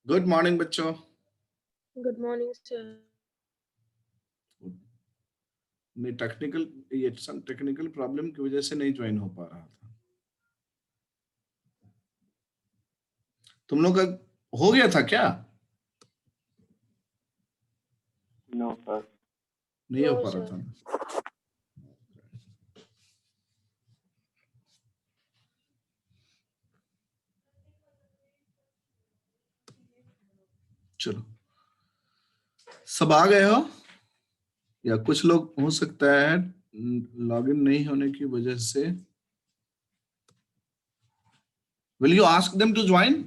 Good morning बच्चों। Good morning sir. मैं technical problem की वजह से नहीं ज्वाइन हो पा रहा था। तुम लोग का हो गया था क्या? No sir. नहीं हो नो पा रहा सर। था। चलो, सब आ गए हो या कुछ लोग हो सकता है लॉगिन नहीं होने की वजह से। Will you ask them to join?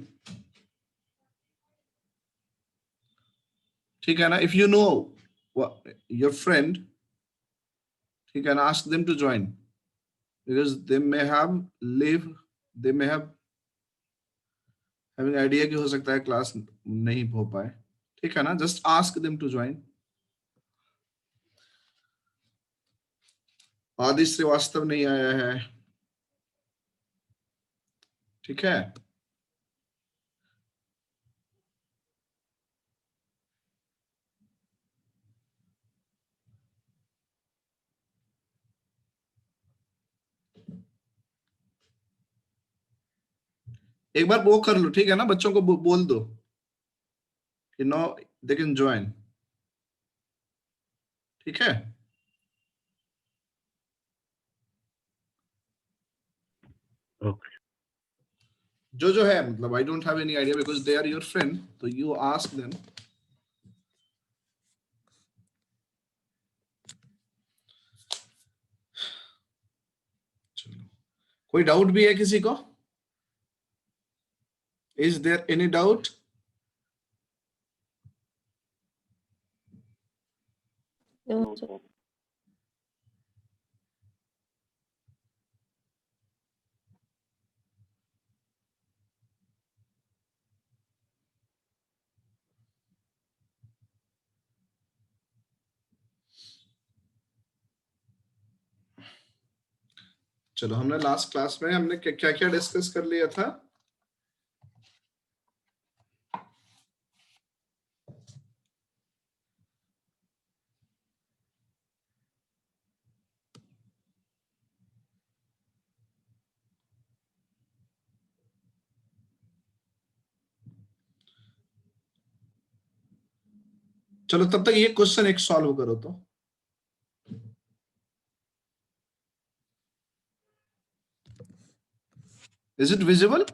ठीक है ना? If you know your friend, ठीक है ना, ask them to join because they may have live they may have having idea कि हो सकता है क्लास नहीं हो पाए। ठीक है ना? Just ask them to join. Adi Srivastava नहीं आया है, ठीक है। एक बार वो कर लो, ठीक है ना, बच्चों को बोल दो कि नो दे कैन ज्वाइन, ठीक है। ओके। जो है मतलब I don't have any idea because they are your friend, तो यू आस्क देम। चलो, कोई डाउट भी है किसी को? Is there any doubt? No sir. चलो, हमने लास्ट क्लास में हमने क्या क्या डिस्कस कर लिया था? चलो, तब तक ये क्वेश्चन एक सॉल्व करो तो। Is it visible?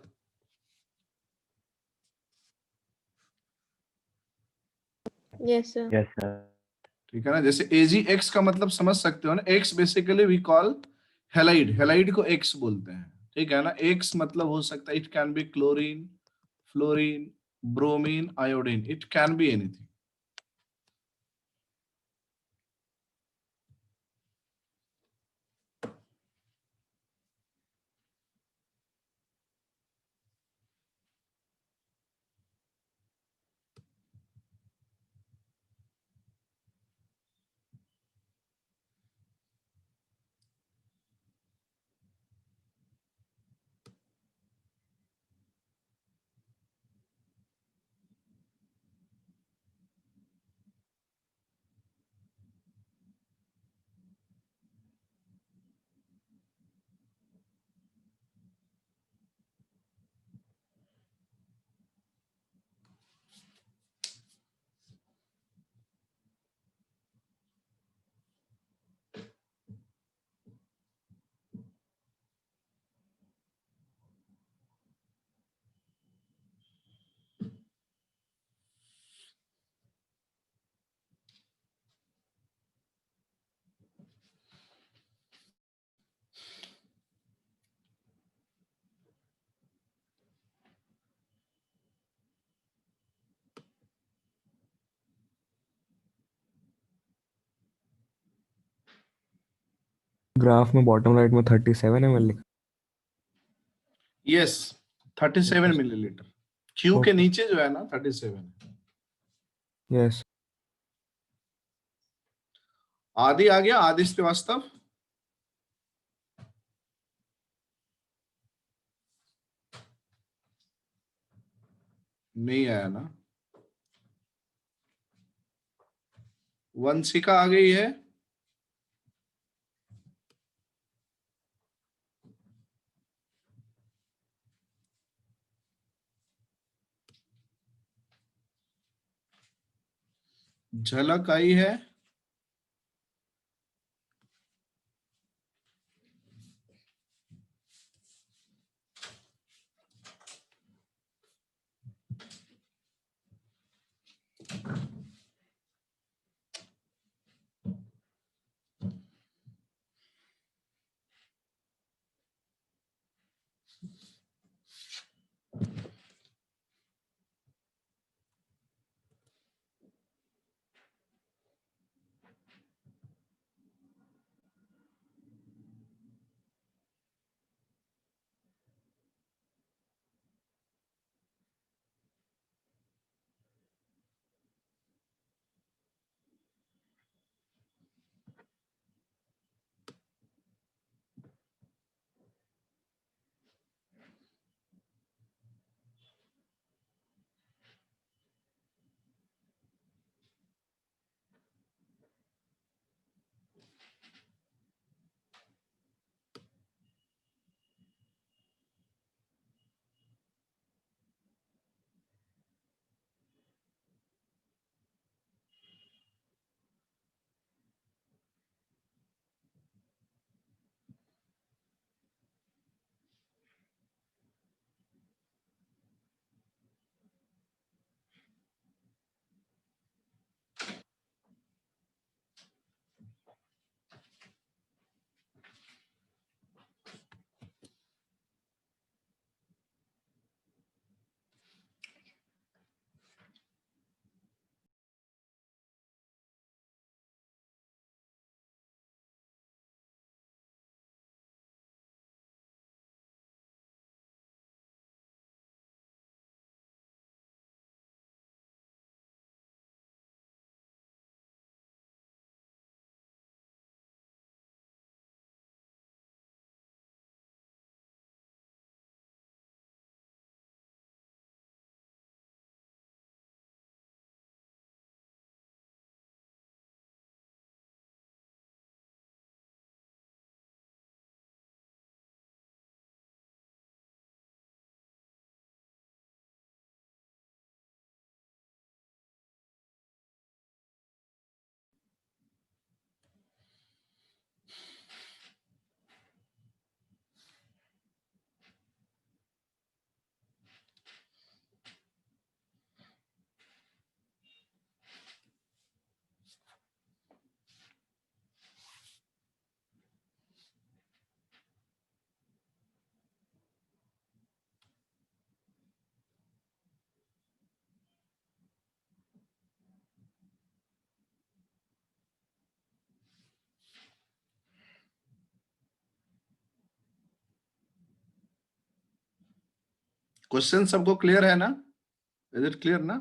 Yes sir. Yes sir. ठीक है ना? जैसे एजी एक्स का मतलब समझ सकते हो ना, X basically we call halide, halide को एक्स बोलते हैं, ठीक है ना। एक्स मतलब हो सकता है, it can be chlorine, fluorine, bromine, iodine, it can be anything. Graph में बॉटम राइट में 37 ml लिखा। Yes, 37 millilitre. क्यू के Okay. नीचे जो है ना 37। यस। आदि आ गया, आदि श्रीवास्तव। नहीं आया ना। वंशिका आ गई है। झलक आई है। क्वेश्चन सबको क्लियर है ना? इज इट क्लियर ना?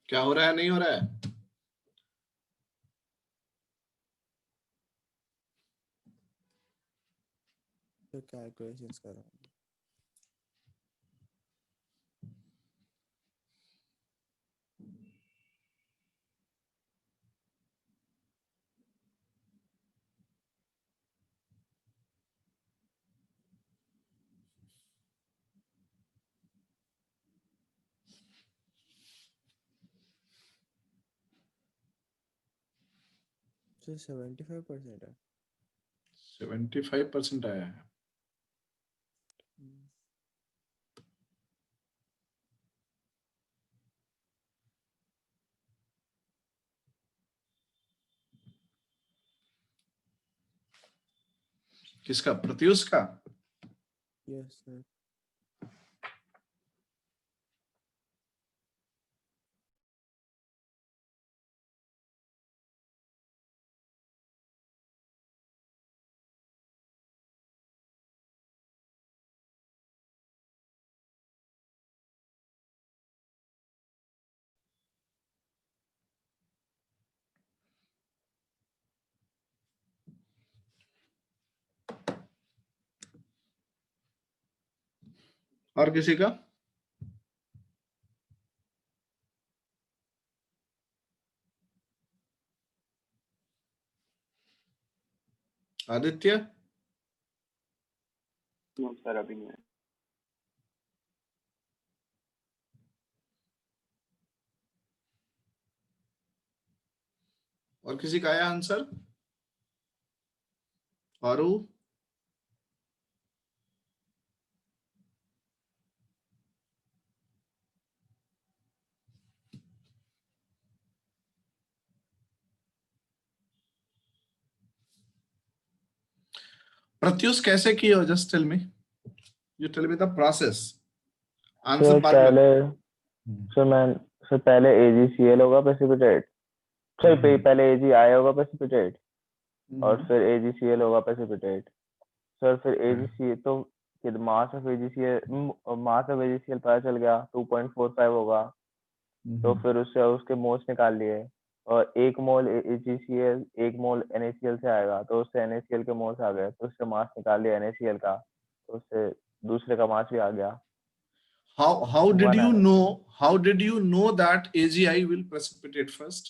क्या हो रहा है, नहीं हो रहा है? तो कैलकुलेशंस कर रहा हूँ। तो 75% है। 75% आया है। किसका? प्रत्युष का? Yes sir. और किसी का? आदित्य? नो सर, अभी नहीं है। और किसी का आया आंसर? औरू? प्रत्युष कैसे किए हो? Just tell me, you tell me the process, answer sir बाद में। सर पहले AgCl होगा प्रेसिपिटेट। सर पहले AgI होगा प्रेसिपिटेट और फिर AgCl होगा प्रेसिपिटेट। सर फिर AgCl तो मास ऑफ AgCl पता चल गया 2.45 होगा। तो फिर उससे उसके मोल्स निकाल लिए और 1 मोल AgCl 1 मोल NaCl से आएगा, तो उससे NaCl के मोल्स आ गए, तो उससे मास निकाल लिया NaCl का, तो उससे दूसरे का मास भी आ गया। how did One you आएगा। know, how did you know that AgI will precipitate first?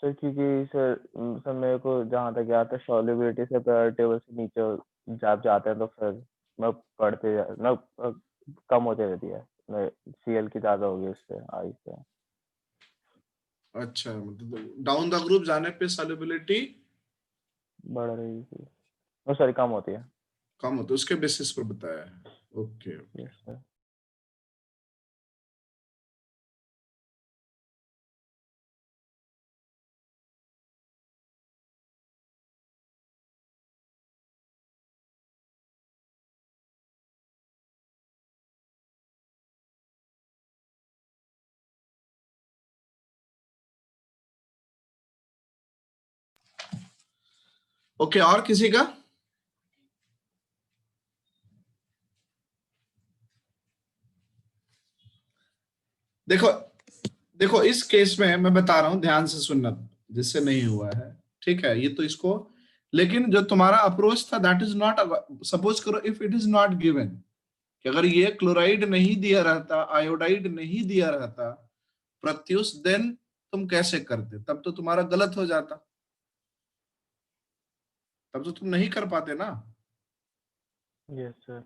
Sir क्योंकि सर मेरे को जहाँ तक याद था सॉल्युबिलिटी से पीरियोडिक टेबल से नीचे जब जाते हैं तो फिर मैं कम होते रहती है, मैं Cl की ज्यादा होगी उससे आई से। अच्छा, मतलब डाउन द ग्रुप जाने पे सॉल्युबिलिटी बढ़ रही थी, सॉरी कम होती है। कम होता है, उसके बेसिस पर बताया है। Okay okay. Yes sir. Okay, और किसी का? देखो देखो, इस केस में मैं बता रहा हूं, ध्यान से सुनना, जिससे नहीं हुआ है, ठीक है? ये तो इसको, लेकिन जो तुम्हारा अप्रोच था दैट इज नॉट, सपोज करो if it is not given कि अगर ये क्लोराइड नहीं दिया रहता, आयोडाइड नहीं दिया रहता प्रत्युष, देन तुम कैसे करते? तब तो तुम्हारा गलत हो जाता, तब तो तुम नहीं कर पाते ना। Yes sir.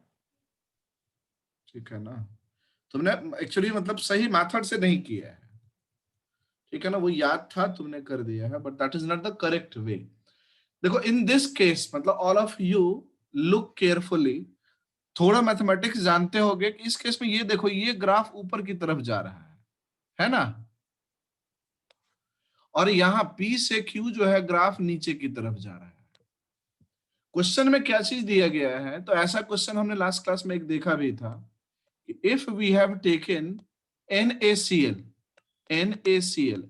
ठीक है ना? तुमने एक्चुअली मतलब सही मेथड से नहीं किया है, ठीक है ना? वो याद था, तुमने कर दिया है, but that is not the correct way. देखो इन दिस केस, मतलब all of you look carefully, थोड़ा मैथमेटिक्स जानते होगे कि इस केस में ये देखो, ये ग्राफ ऊपर की तरफ जा रहा है ना? और यहाँ P से Q जो है ग्राफ नीचे की तरफ जा रहा है। क्वेश्चन में क्या चीज दिया गया है? तो ऐसा क्वेश्चन हमने लास्ट क्लास में एक देखा भी था कि if we have taken NaCl,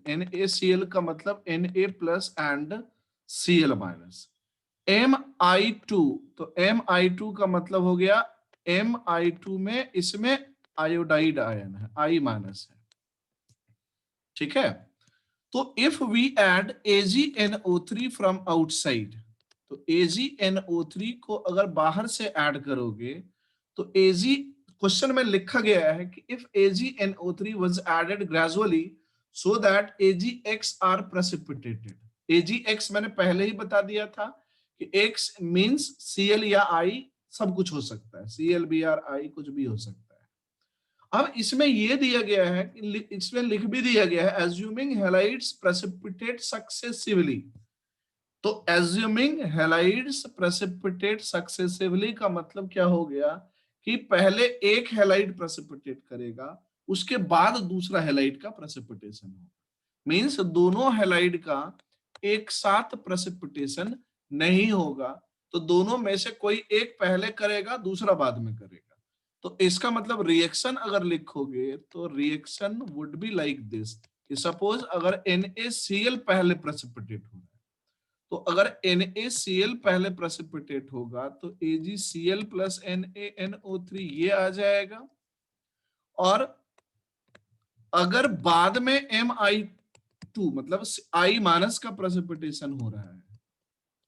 NaCl का मतलब Na plus and Cl minus, Mi2, तो Mi2 का मतलब हो गया Mi2 में इसमें आयोडाइड आयन है, I माइनस है, ठीक है। तो if we add AgNO3 from outside, तो AgNO3 को अगर बाहर से ऐड करोगे तो क्वेश्चन में लिखा गया है कि if AgNO3 was added gradually so that AgX are precipitated. AgX मैंने पहले ही बता दिया था कि X मींस Cl या I सब कुछ हो सकता है, Cl Br I कुछ भी हो सकता है। अब इसमें ये दिया गया है, इसमें लिख भी दिया गया है assuming halides precipitate successively। तो assuming halides precipitate successively का मतलब क्या हो गया कि पहले एक हेलाइड प्रेसिपिटेट करेगा, उसके बाद दूसरा हेलाइड का प्रेसिपिटेशन होगा। मींस दोनों हेलाइड का एक साथ प्रेसिपिटेशन नहीं होगा, तो दोनों में से कोई एक पहले करेगा, दूसरा बाद में करेगा। तो इसका मतलब रिएक्शन अगर लिखोगे तो reaction would be like this कि सपोज अगर NaCl पहले प्रेसिपिटेट हो रहा है, तो अगर NaCl पहले प्रेसिपिटेट होगा तो AgCl प्लस NaNO3 ये आ जाएगा। और अगर बाद में Mi2 मतलब I माइनस का प्रेसिपिटेशन हो रहा है,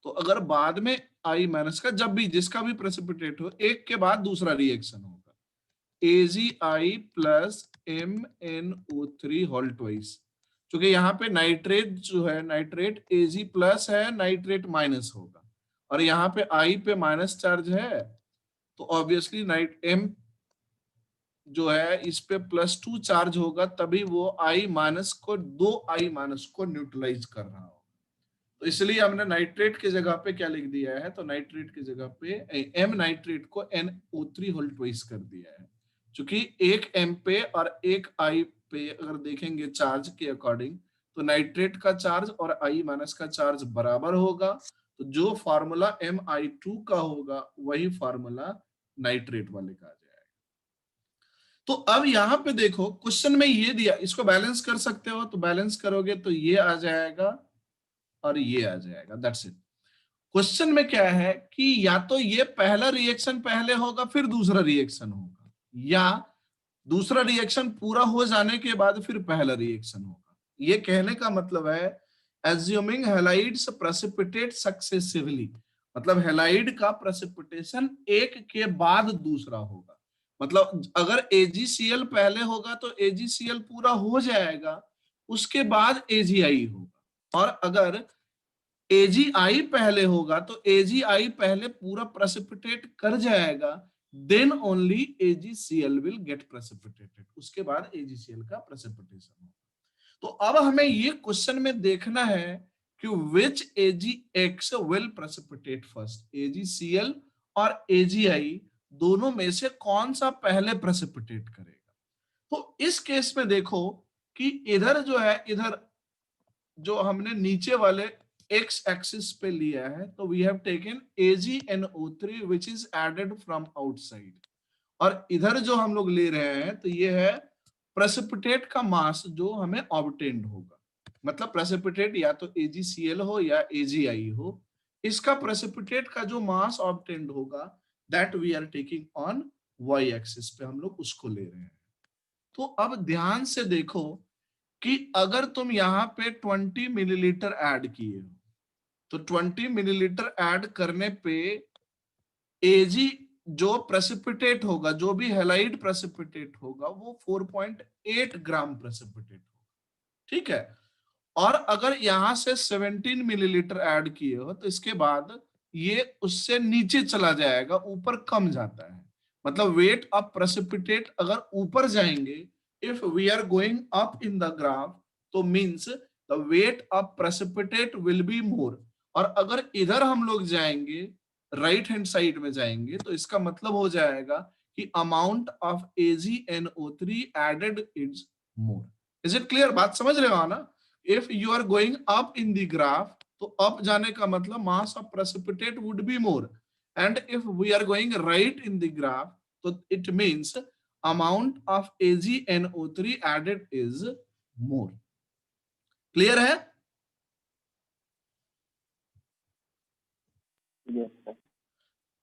तो अगर बाद में I माइनस का जब भी जिसका भी प्रेसिपिटेट हो, एक के बाद दूसरा रिएक्शन होगा AgI plus MnO3 whole twice. क्योंकि यहाँ पे नाइट्रेट जो है, नाइट्रेट Ag प्लस है, नाइट्रेट माइनस होगा, और यहाँ पे I पे माइनस चार्ज है, तो ऑब्वियसली M जो है इस पे +2 चार्ज होगा, तभी वो I माइनस को I माइनस को न्यूट्रलाइज कर रहा हो। तो इसलिए हमने नाइट्रेट की जगह पे क्या लिख दिया है, तो नाइट्रेट की जगह पे M नाइट्रेट को NO3 होल ट्वाइस कर दिया है। क्योंकि एक M पे और एक I पे अगर देखेंगे चार्ज के अकॉर्डिंग, तो नाइट्रेट का चार्ज और I माइनस का चार्ज बराबर होगा, तो जो फार्मूला Mi2 का होगा वही फार्मूला नाइट्रेट वाले का आ जाएगा। तो अब यहाँ पे देखो क्वेश्चन में ये दिया, इसको बैलेंस कर सकते हो, तो बैलेंस करोगे तो ये आ जाएगा और ये आ जाएगा, दैट्स इट। क्वेश्चन में क्या है कि या तो ये पहला रिएक्शन पहले होगा फिर दूसरा रिएक्शन होगा, या दूसरा रिएक्शन पूरा हो जाने के बाद फिर पहला रिएक्शन होगा। ये कहने का मतलब है assuming halides precipitate successively, मतलब हेलाइड का प्रेसिपिटेशन एक के बाद दूसरा होगा। मतलब अगर AgCl पहले होगा तो AgCl पूरा हो जाएगा, उसके बाद AgI होगा, और अगर AgI पहले होगा तो AgI पहले पूरा प्रेसिपिटेट कर जाएगा, then only AgCl will get precipitated, उसके बाद AgCl का प्रेसिपिटेशन होगा। तो अब हमें ये क्वेश्चन में देखना है कि which AgX will precipitate first, AgCl और AgI दोनों में से कौन सा पहले प्रेसिपिटेट करेगा। तो इस केस में देखो कि इधर जो है, इधर जो हमने नीचे वाले x एक्सिस पे लिया है, तो we have taken AgNO3 which is added from outside, और इधर जो हम लोग ले रहे हैं तो ये है प्रेसिपिटेट का मास जो हमें ऑब्टेन्ड होगा। मतलब प्रेसिपिटेट या तो AgCl हो या AgI हो, इसका प्रेसिपिटेट का जो मास ऑब्टेन्ड होगा that we are taking on y axis पे, हम लोग उसको ले रहे हैं। तो अब ध्यान से देखो कि अगर तुम यहाँ पे 20 मिलीलीटर ऐड किए हो, तो 20 मिलीलीटर ऐड करने पे Ag जो प्रेसिपिटेट होगा, जो भी हेलाइड प्रेसिपिटेट होगा, वो 4.8 ग्राम प्रेसिपिटेट होगा, ठीक है। और अगर यहां से 17 मिलीलीटर ऐड किए हो तो इसके बाद ये उससे नीचे चला जाएगा, ऊपर कम जाता है। मतलब वेट ऑफ प्रेसिपिटेट अगर ऊपर जाएंगे, if we are going up in the graph, तो means the weight of precipitate will be more. और अगर इधर हम लोग जाएंगे, राइट हैंड साइड में जाएंगे, तो इसका मतलब हो जाएगा कि amount of AgNO3 added is more. Is it clear? बात समझ रहे हो ना? If you are going up in the graph, तो अप जाने का मतलब mass of precipitate would be more, and if we are going right in the graph, तो it means amount of AgNO3 added is more. Clear है? Yes, sir.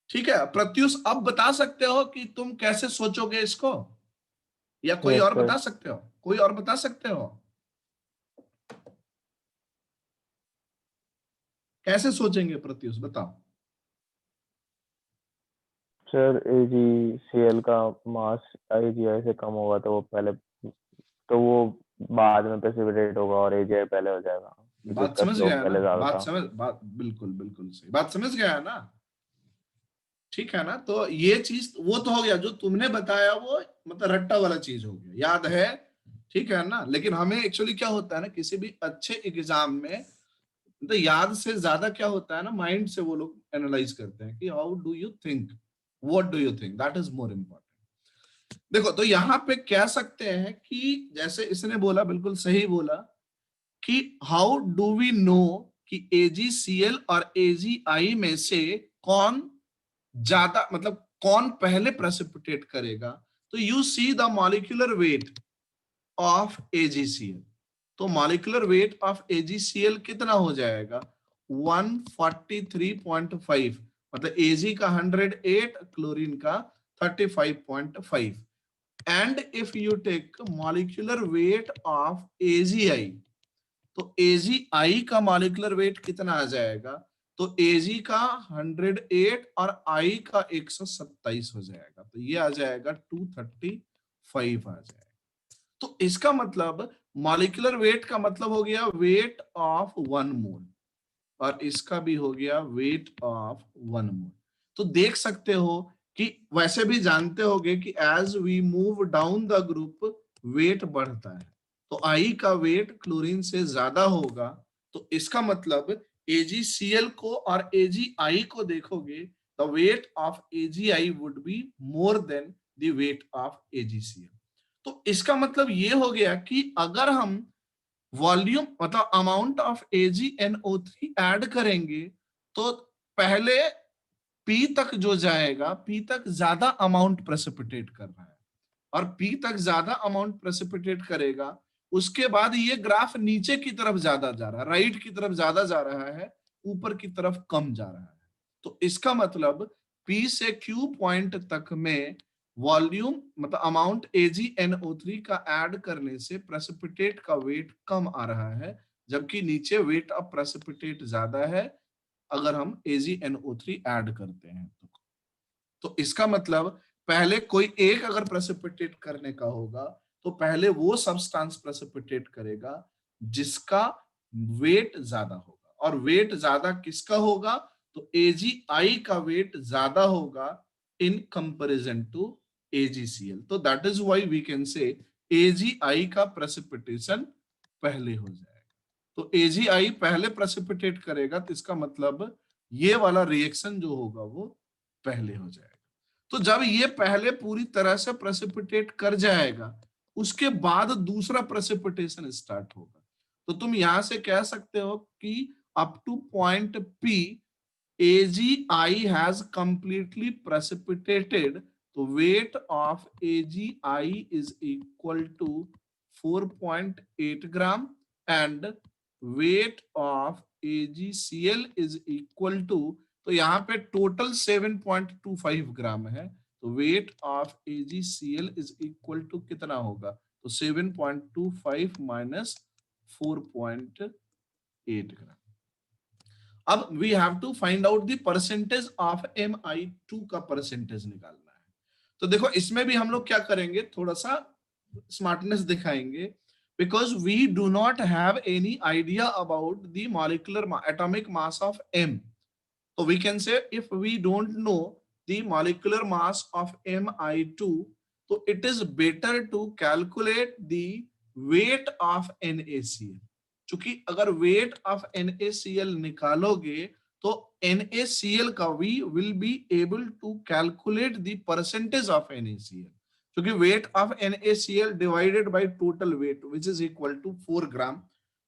ठीक है प्रत्युष, अब बता सकते हो कि तुम कैसे सोचोगे इसको, या कोई Yes, और sir. बता सकते हो? कोई और बता सकते हो? कैसे सोचेंगे प्रत्युष, बताओ। सर AgCl का मास AgI से कम होगा तो वो बाद में प्रेसिपिटेट होगा और AgI पहले हो जाएगा क्योंकि बात उसका समझ स्लोप गया है ना, पहले ज्यादा था। बात बिल्कुल बिल्कुल सही, बात समझ गया है ना, ठीक है ना। तो ये चीज वो तो हो गया, जो तुमने बताया वो मतलब रट्टा वाला चीज हो गया, याद है, ठीक है ना। लेकिन हमें एक्चुअली क्या होता है ना, किसी भी अच्छे एग्जाम में तो याद से ज्यादा क्या होता है ना, माइंड से वो लोग एनालाइज करते हैं कि how do you think, what do you think, that is more important. देखो तो यहाँ पे कह सकते हैं कि जैसे इसने बोला, बिल्कुल सही बोला कि हाउ डू वी नो कि AgCl और AgI में से कौन ज्यादा, मतलब कौन पहले प्रेसिपिटेट करेगा। तो you see the molecular weight of AgCl, तो मॉलिक्यूलर वेट ऑफ AgCl कितना हो जाएगा, 143.5, मतलब Ag का 108, क्लोरीन का 35.5। And if you take molecular weight of AgI, तो AgI का मॉलिक्यूलर वेट कितना आ जाएगा, तो Ag का 108 और I का 127 हो जाएगा, तो ये आ जाएगा 235 आ जाएगा। तो इसका मतलब मॉलिक्यूलर वेट का मतलब हो गया वेट ऑफ 1 मोल, और इसका भी हो गया वेट ऑफ 1 मोल। तो देख सकते हो कि वैसे भी जानते होगे कि as we move down the group weight बढ़ता है, तो आई का वेट क्लोरीन से ज्यादा होगा। तो इसका मतलब AgCl को और AgI को देखोगे, the weight of AgI would be more than the weight of AgCl। तो इसका मतलब ये हो गया कि अगर हम वॉल्यूम मतलब अमाउंट ऑफ AgNO3 ऐड करेंगे, तो पहले P तक जो जाएगा, P तक ज्यादा अमाउंट प्रेसिपिटेट कर रहा है, और P तक ज्यादा अमाउंट प्रेसिपिटेट करेगा, उसके बाद ये ग्राफ नीचे की तरफ ज्यादा जा रहा है, राइट की तरफ ज्यादा जा रहा है, ऊपर की तरफ कम जा रहा है। तो इसका मतलब P से Q पॉइंट तक में वॉल्यूम मतलब अमाउंट AgNO3 का ऐड करने से प्रेसिपिटेट का वेट कम आ रहा है, जबकि नीचे वेट ऑफ प्रेसिपिटेट ज्यादा है अगर हम AgNO3 ऐड करते हैं तो इसका मतलब पहले कोई एक अगर प्रेसिपिटेट करने का होगा, तो पहले वो सब्सटेंस प्रेसिपिटेट करेगा जिसका वेट ज्यादा होगा, और वेट ज्यादा किसका होगा, तो AgI का वेट ज्यादा होगा इन कंपैरिजन टू AgCl। तो that is why we can say AgI का प्रेसिपिटेशन पहले हो जाएगा। तो AgI पहले प्रेसिपिटेट करेगा, तो इसका मतलब ये वाला रिएक्शन जो होगा वो पहले हो जाएगा। तो जब ये पहले पूरी तरह से प्रेसिपिटेट कर जाएगा, उसके बाद दूसरा प्रेसिपिटेशन स्टार्ट होगा। तो तुम यहां से कह सकते हो कि up to point P AgI has completely precipitated, तो weight of AgI is equal to 4.8 gram and weight of AgCl is equal to, तो यहाँ पे टोटल 7.25 ग्राम है, तो weight of AgCl is equal to कितना होगा, तो 7.25 माइनस 4.8 ग्राम। अब we have to find out the percentage of Mi2 का परसेंटेज निकालना है। तो देखो इसमें भी हम लोग क्या करेंगे, थोड़ा सा स्मार्टनेस दिखाएंगे, because we do not have any idea about the molecular atomic mass of M. So we can say if we don't know the molecular mass of Mi2, so it is better to calculate the weight of NaCl. चूंकि अगर weight of NaCl निकालोगे तो NaCl का we will be able to calculate the percentage of NaCl, क्योंकि weight of NaCl divided by total weight which is equal to 4 gram.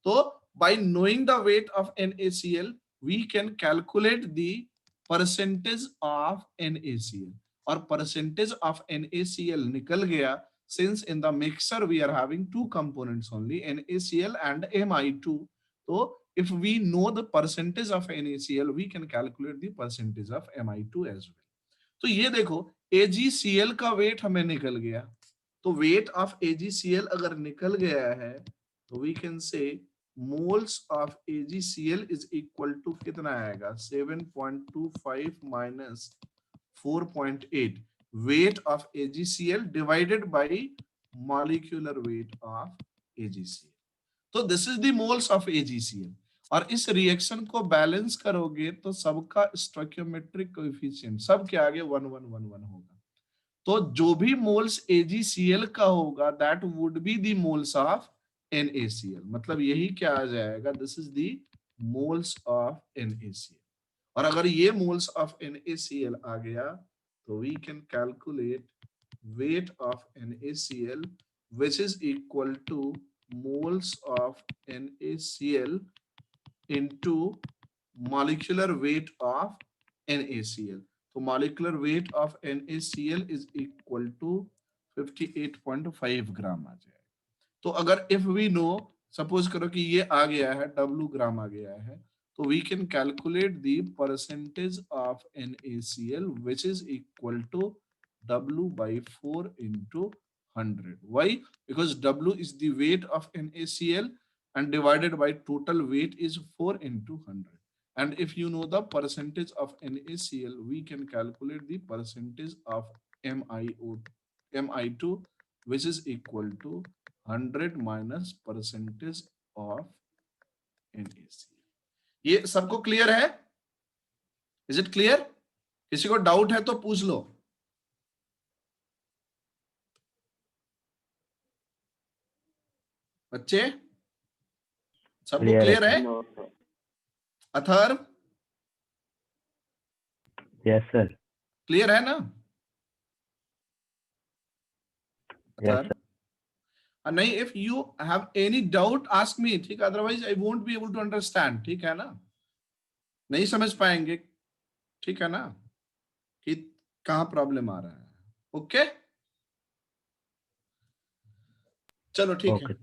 तो by knowing the weight of NaCl we can calculate the percentage of NaCl, और percentage of NaCl निकल गया, since in the mixture we are having two components only, NaCl and Mi2. So if we know the percentage of NaCl we can calculate the percentage of Mi2 as well. तो ये देखो AgCl का wait हमें निकल गया, तो weight of AgCl अगर निकल गया है तो we can say moles of AgCl is equal to कितना आएगा 7.25 minus 4.8 weight of AgCl divided by molecular weight of AgCl. तो this is the moles of AgCl. और इस रिएक्शन को बैलेंस करोगे तो सबका स्टोइकियोमेट्रिक कोएफिशिएंट सब के आगे 1 1 1 1 होगा। तो जो भी मोल्स AgCl का होगा that would be the moles of NaCl। मतलब यही क्या आ जाएगा, this is the moles of NaCl। और अगर ये मोल्स ऑफ NaCl आ गया तो we can calculate weight of NaCl which is equal to moles of NaCl into molecular weight of NaCl. तो molecular weight of NaCl is equal to 58.5 ग्राम आ जाएगा। तो अगर if we know, सपोज करो कि ये आ गया है W ग्राम आ गया है, तो we can calculate the percentage of NaCl which is equal to W by 4 into 100. Why? Because W is the weight of NaCl and divided by total weight is 4 into 100. And if you know the percentage of NaCl, we can calculate the percentage of Mi2, which is equal to 100 minus percentage of NaCl. ये सबको clear है? Is it clear? किसी को doubt है तो पूछ लो। बच्चे सबको क्लियर है? No, sir. Atharva yes sir. Clear है ना? यस नहीं, if you have any doubt ask me, ठीक, otherwise I won't be able to understand, ठीक है ना? नहीं समझ पाएंगे, ठीक है ना, कि कहां प्रॉब्लम आ रहा है। ओके चलो ठीक है,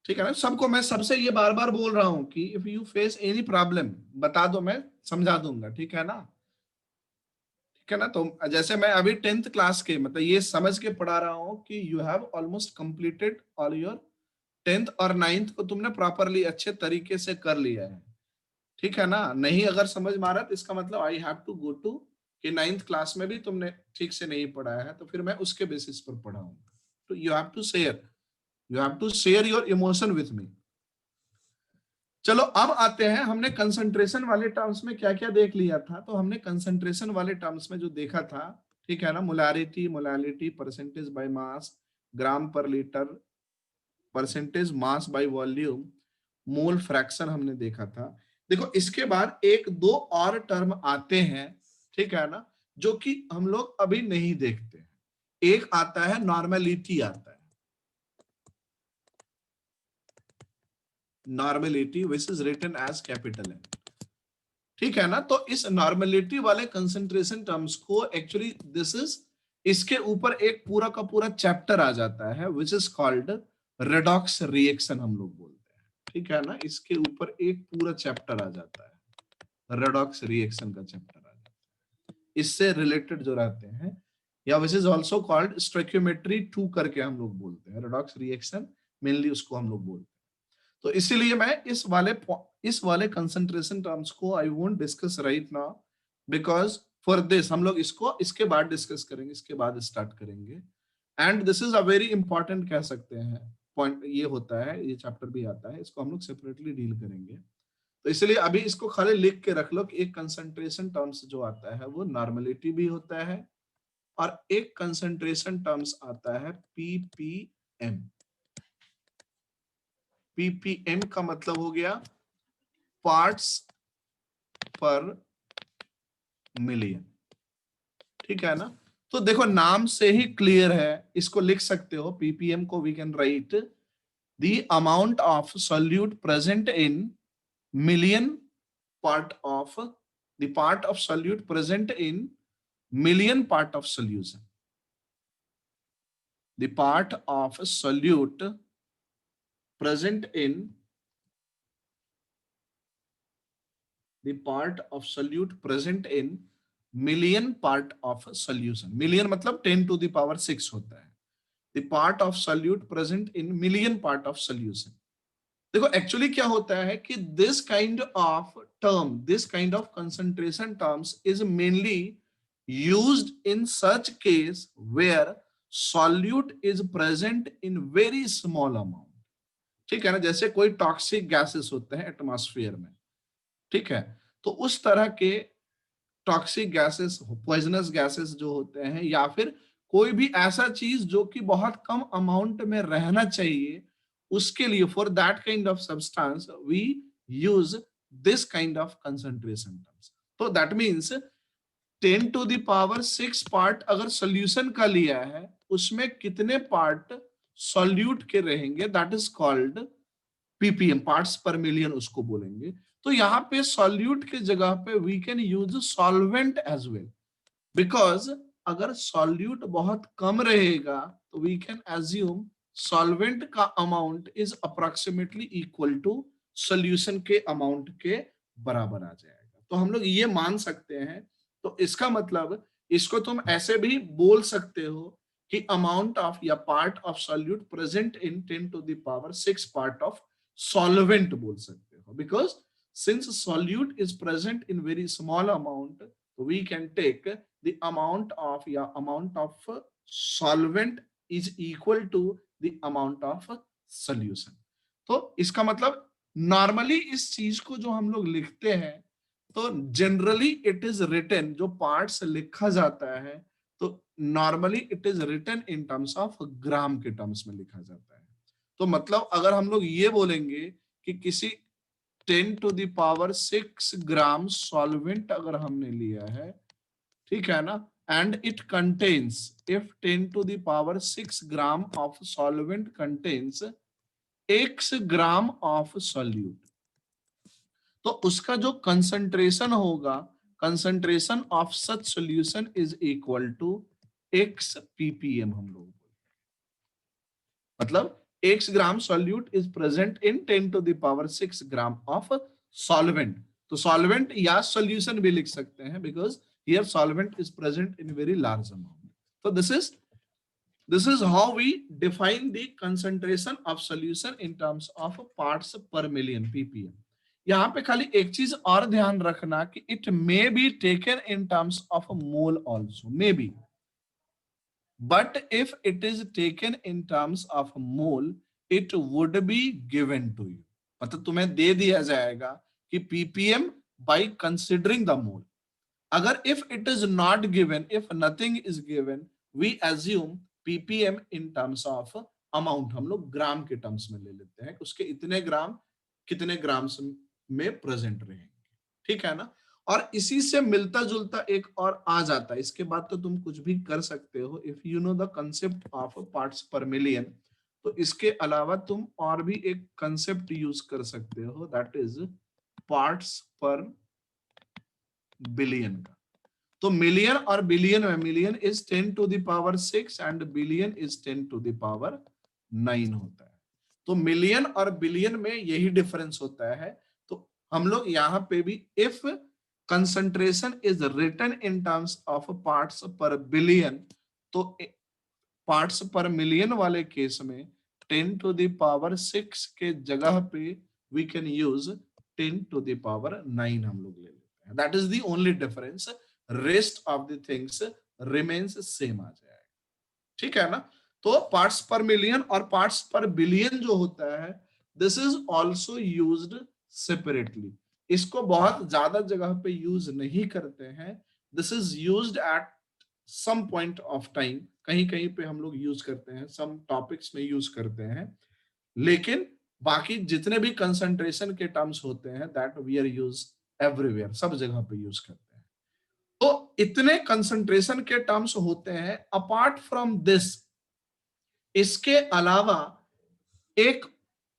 ठीक है ना। सबको मैं सबसे ये बार बार बोल रहा हूं कि if you face any problem बता दो, मैं समझा दूंगा, ठीक है ना, ठीक है ना। तो जैसे मैं अभी 10th क्लास के मतलब ये समझ के पढ़ा रहा हूं कि you have almost completed all your 10th और 9th को तुमने प्रॉपरली अच्छे तरीके से कर लिया है, ठीक है ना। नहीं अगर समझ में आ रहा तो इसका मतलब I have to go to कि 9th क्लास में भी तुमने ठीक से नहीं पढ़ाया है, तो फिर मैं उसके बेसिस पर पढ़ाऊंगा। तो you have to share your emotion with me. चलो अब आते हैं, हमने कंसंट्रेशन वाले टर्म्स में क्या क्या देख लिया था। तो हमने कंसंट्रेशन वाले टर्म्स में जो देखा था, ठीक है ना, मोलारिटी, परसेंटेज बाय मास, ग्राम पर litre, percentage mass by volume, mole fraction हमने देखा था। देखो इसके बाद एक दो और टर्म आते हैं, ठीक है ना, जो कि हम लोग अभी नहीं देखते हैं। एक आता है नॉर्मेलिटी, आता है normality which is written as capital N, ठीक है ना। तो इस नॉर्मेलिटी वाले कंसंट्रेशन टर्म्स को एक्चुअली दिस इज, इसके ऊपर एक पूरा का पूरा चैप्टर आ जाता है which is called redox reaction हम लोग बोलते हैं, ठीक है ना। इसके ऊपर एक पूरा चैप्टर आ जाता है, रेडॉक्स रिएक्शन का चैप्टर आ जाता है, इससे रिलेटेड जो रहते हैं, या which is also called stoichiometry 2 करके हम लोग बोलते हैं। रेडॉक्स रिएक्शन मेनली उसको हम लोग बोलते हैं। तो इसीलिए मैं इस वाले कंसंट्रेशन टर्म्स को I won't discuss right now, because for this हम लोग इसको इसके बाद डिस्कस करेंगे, इसके बाद स्टार्ट करेंगे। And this is a very important कह सकते हैं पॉइंट, ये होता है, ये चैप्टर भी आता है, इसको हम लोग सेपरेटली डील करेंगे। तो इसलिए अभी इसको खाली लिख के रख लो कि एक कंसंट्रेशन टर्म्स जो आता है वो नॉर्मेलिटी भी होता है, और एक कंसंट्रेशन टर्म्स आता है पीपीएम। पीपीएम का मतलब हो गया पार्ट्स पर मिलियन, ठीक है ना। तो देखो नाम से ही क्लियर है, इसको लिख सकते हो पीपीएम को। We can write the amount of solute present in million part of the part of solute present in million part of solution, the part of solute present in the part of solute present in million part of solution। million मतलब 10 to the power 6 होता है। the part of solute present in million part of solution, देखो actually क्या होता है कि this kind of term, this kind of concentration terms is mainly used in such case where solute is present in very small amount. ठीक है ना, जैसे कोई टॉक्सिक गैसेस होते हैं एटमॉस्फेयर में, ठीक है, तो उस तरह के टॉक्सिक गैसेस, पॉइजनस गैसेस जो होते हैं, या फिर कोई भी ऐसा चीज जो कि बहुत कम अमाउंट में रहना चाहिए, उसके लिए for that kind of substance we use this kind of concentration terms. तो that means 10 to the power 6 part अगर सॉल्यूशन का लिया है, उसमें कितने पार्ट सॉल्यूट के रहेंगे, that is called PPM, parts per million उसको बोलेंगे। तो यहाँ पे सॉल्यूट के जगह पे we can use solvent as well, because अगर सॉल्यूट बहुत कम रहेगा तो वी कैन एज्यूम सॉल्वेंट का amount is approximately equal to solution के अमाउंट के बराबर आ जाएगा। तो हम लोग ये मान सकते हैं, तो इसका मतलब इसको तुम ऐसे भी बोल सकते हो कि अमाउंट ऑफ या part of solute present in 10 to the power 6 part of solvent बोल सकते हो, because since solute is present in very small amount, we can take the amount of solvent is equal to the amount of solution। तो इसका मतलब normally इस चीज को जो हम लोग लिखते हैं, तो जनरली इट इज रिटन, जो पार्ट्स लिखा जाता है तो normally it is written in terms of gram के टर्म्स में लिखा जाता है। तो मतलब अगर हम लोग ये बोलेंगे कि किसी 10 to the power 6 gram solvent अगर हमने लिया है, ठीक है ना, and it contains, if 10 to the power 6 gram of solvent contains x gram of solute, तो उसका जो कंसंट्रेशन होगा, concentration of such solution is equal to x ppm। हम लोग मतलब x gram solute is present in 10 to the power 6 gram of solvent. तो solvent या solution भी लिख सकते हैं, because here solvent is present in very large amount. तो this is how we define the concentration of solution in terms of parts per million ppm। यहाँ पे खाली एक चीज और ध्यान रखना कि it may be taken in terms of mole also, may be, but if it is taken in terms of mole it would be given to you। मतलब तुम्हें दे दिया जाएगा कि ppm by considering the mole। अगर if it is not given, if nothing is given, we assume ppm in terms of amount, हम लोग ग्राम के terms में ले लेते हैं, उसके इतने ग्राम कितने ग्राम्स में प्रेजेंट रहेंगे, ठीक है ना। और इसी से मिलता जुलता एक और आ जाता है, इसके बाद तो तुम कुछ भी कर सकते हो, if you know the concept of parts per million, तो इसके अलावा तुम और भी एक कंसेप्ट यूज कर सकते हो, that is parts per billion का। तो मिलियन और बिलियन में, million is 10 to the power 6 and billion is 10 to the power 9 होता है। तो मिलियन और बिलियन में यही डिफरेंस होता है। तो हम लोग यहाँ पे भी if concentration is written in terms of parts per billion, तो parts per million वाले केस में 10 to the power 6 के जगह पे we can use 10 to the power 9 हम लोग ले लेते हैं। That is the only difference, rest of the things remains same आ जाएगा, ठीक है ना। तो parts per million और parts per billion जो होता है, this is also used separately। इसको बहुत ज्यादा जगह पे यूज नहीं करते हैं, this is used at some point of time, कहीं कहीं पे हम लोग यूज करते हैं, सम टॉपिक्स में यूज करते हैं, लेकिन बाकी जितने भी कंसंट्रेशन के टर्म्स होते हैं that we are use everywhere, सब जगह पे यूज करते हैं। तो इतने कंसंट्रेशन के टर्म्स होते हैं। अपार्ट फ्रॉम दिस, इसके अलावा एक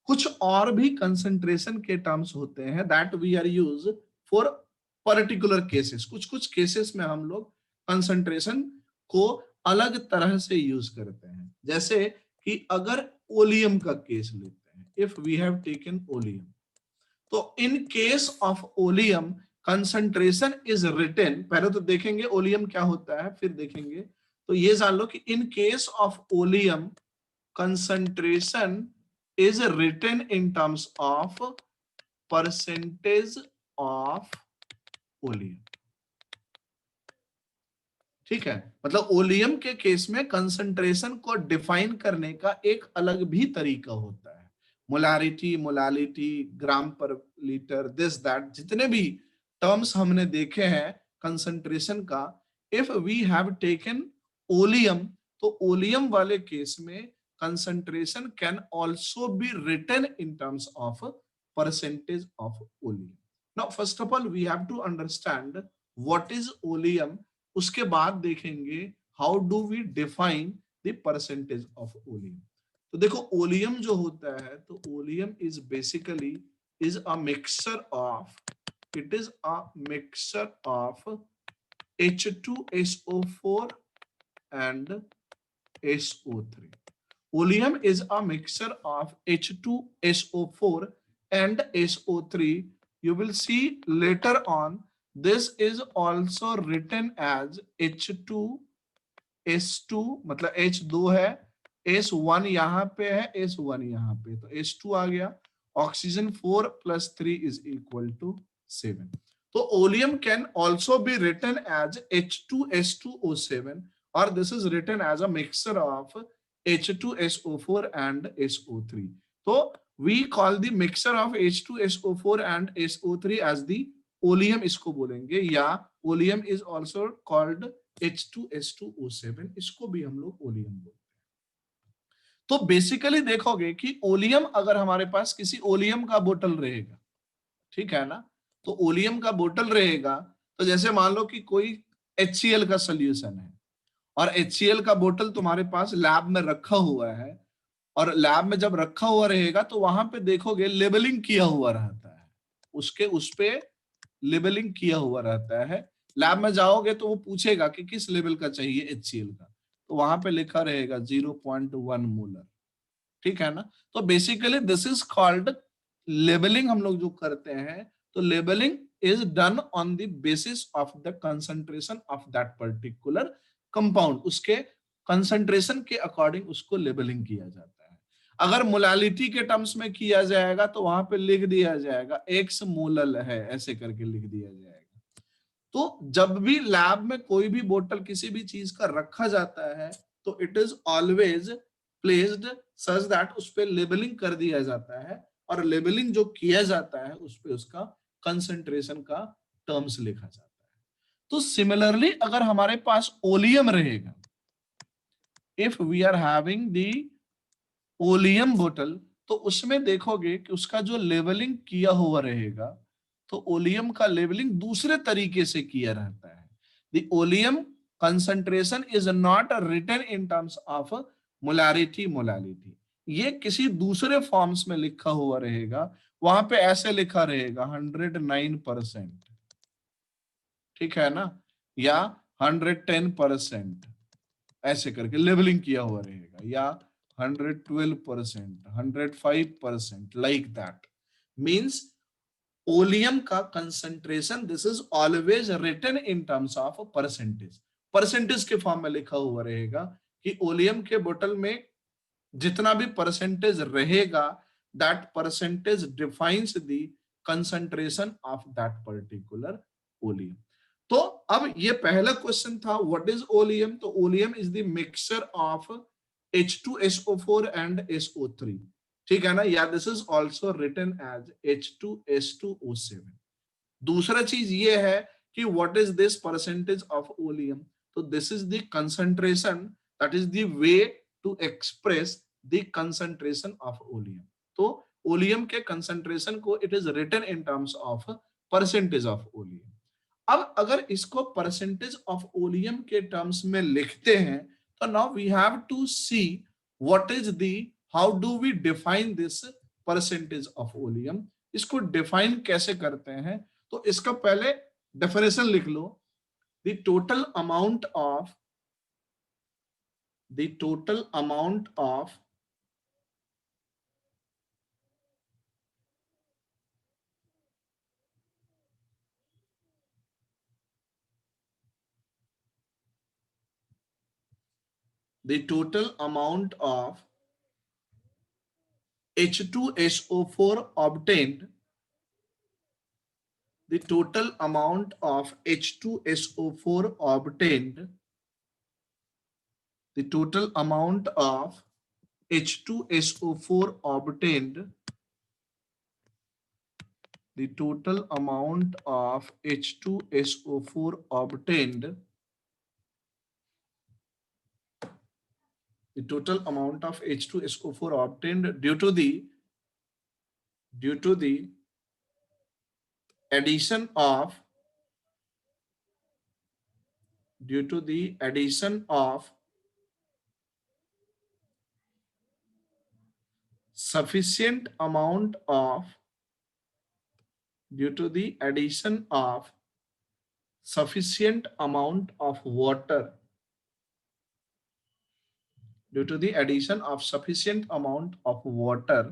कुछ और भी कंसंट्रेशन के टर्म्स होते हैं that we are use for particular cases. कुछ कुछ केसेस में हम लोग कंसंट्रेशन को अलग तरह से यूज करते हैं, जैसे कि अगर ओलियम का केस लेते हैं, if we have taken oleum, तो in case of oleum concentration is written, पहले तो देखेंगे ओलियम क्या होता है फिर देखेंगे। तो ये जान लो कि इन case of oleum concentration is written in terms of percentage of oleum. ठीक है, मतलब ओलियम के केस में कंसंट्रेशन को डिफाइन करने का एक अलग भी तरीका होता है। मोलारिटी, मोलालिटी, ग्राम पर लीटर, दिस दैट, जितने भी टर्म्स हमने देखे हैं कंसंट्रेशन का, if we have taken oleum, तो ओलियम वाले केस में concentration can also be written in terms of percentage of oleum. Now, first of all, we have to understand what is oleum. उसके बाद देखेंगे how do we define the percentage of oleum. तो देखो oleum जो होता है, तो oleum is basically is a mixture of, it is a mixture of H2SO4 and SO3. Oleum is a mixture of H2SO4 and SO3. You will see later on, this is also written as H2S2, मतलब H2 है, S1 यहाँ पे है, S1 यहाँ पे, तो H2 आ गया। Oxygen 4 plus 3 is equal to 7. तो oleum can also be written as H2S2O7, or this is written as a mixture of H2SO4 and SO3. So we call the mixture of H2SO4 and SO3 as the oleum, इसको बोलेंगे, या oleum is also called H2S2O7, इसको भी हम लोग oleum बोलते हैं। तो बेसिकली देखोगे कि ओलियम, अगर हमारे पास किसी ओलियम का बोतल रहेगा, ठीक है ना, तो ओलियम का बोतल रहेगा, तो जैसे मान लो कि कोई HCl का सोल्यूशन है और HCl का बोतल तुम्हारे पास लैब में रखा हुआ है, और लैब में जब रखा हुआ रहेगा तो वहां पे देखोगे लेबलिंग किया हुआ रहता है, उसके उस पे लेबलिंग किया हुआ रहता है। लैब में जाओगे तो वो पूछेगा कि किस लेवल का चाहिए HCl का, तो वहां पे लिखा रहेगा 0.1 मोलर, ठीक है ना। तो basically this is called labelling. हम लोग जो करते हैं, तो labelling is done on the basis of the concentration of that particular compound, उसके कंसंट्रेशन के अकॉर्डिंग उसको लेबलिंग किया जाता है। अगर मोलालिटी के टर्म्स में किया जाएगा तो वहां पे लिख दिया जाएगा एक्स मोलल है, ऐसे करके लिख दिया जाएगा। तो जब भी लैब में कोई भी बोतल किसी भी चीज का रखा जाता है, तो it is always placed such that उस पर लेबलिंग कर दिया जाता है, और लेबलिंग जो किया जाता है उस पे उसका कंसंट्रेशन का टर्म्स लिखा जाता है। तो सिमिलरली अगर हमारे पास ओलियम रहेगा, if we are having the oleum बोतल, तो उसमें देखोगे कि उसका जो लेबलिंग किया हुआ रहेगा, तो ओलियम का लेबलिंग दूसरे तरीके से किया रहता है। The oleum concentration is not written in terms of molarity, molality, ये किसी दूसरे फॉर्म्स में लिखा हुआ रहेगा। वहां पे ऐसे लिखा रहेगा 109%, ठीक है ना, या 110%, ऐसे करके लेबलिंग किया हुआ रहेगा, या 112%, 105%, लाइक दैट। मीन्स ओलियम का concentration, this is always written in terms of percentage, percentage के फॉर्म में लिखा हुआ रहेगा कि ओलियम के बोतल में जितना भी परसेंटेज रहेगा, that percentage defines the concentration of that particular oleum. तो अब ये पहला क्वेश्चन था, व्हाट इज ओलियम। तो oleum is the mixture of H2SO4 and SO3, ठीक है ना, या this is also written as H2S2O7। दूसरा चीज ये है कि what is this percentage of oleum, तो this is the concentration, that is the way to express the concentration of oleum. तो ओलियम के कंसंट्रेशन को it is written in terms of percentage of oleum. अब अगर इसको percentage of oleum के terms में लिखते हैं, तो now we have to see what is the, how do we define this percentage of oleum. इसको डिफाइन कैसे करते हैं, तो इसका पहले डेफिनेशन लिख लो, the total amount of the total amount of the total amount of H2SO4 obtained, the total amount of H2SO4 obtained, the total amount of H2SO4 obtained, the total amount of H2SO4 obtained, the total amount of H2SO4 obtained due to the addition of sufficient amount of water, due to the addition of sufficient amount of water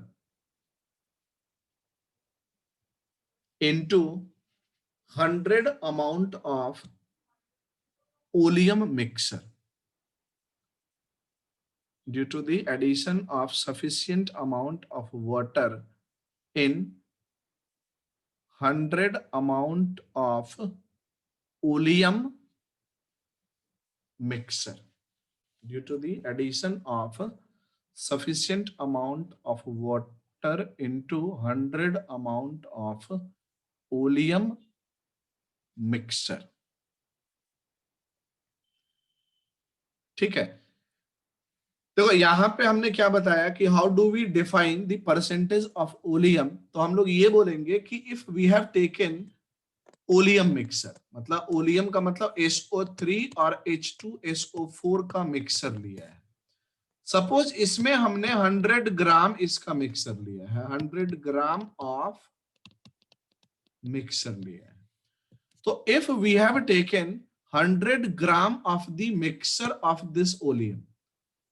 into 100 amount of oleum mixture, due to the addition of sufficient amount of water in 100 amount of oleum mixture, due to the addition of sufficient amount of water into 100 amount of oleum mixture. ठीक है, देखो यहां पे हमने क्या बताया कि how do we define the percentage of oleum. तो हम लोग ये बोलेंगे कि if we have taken oleum mixer, मतलब ओलियम का मतलब SO3 और H2SO4 का मिक्सर लिया है। सपोज इसमें हमने 100 ग्राम इसका मिक्सर लिया है, 100 ग्राम ऑफ मिक्सर लिया है। तो if we have taken 100 gram of the mixer of this oleum,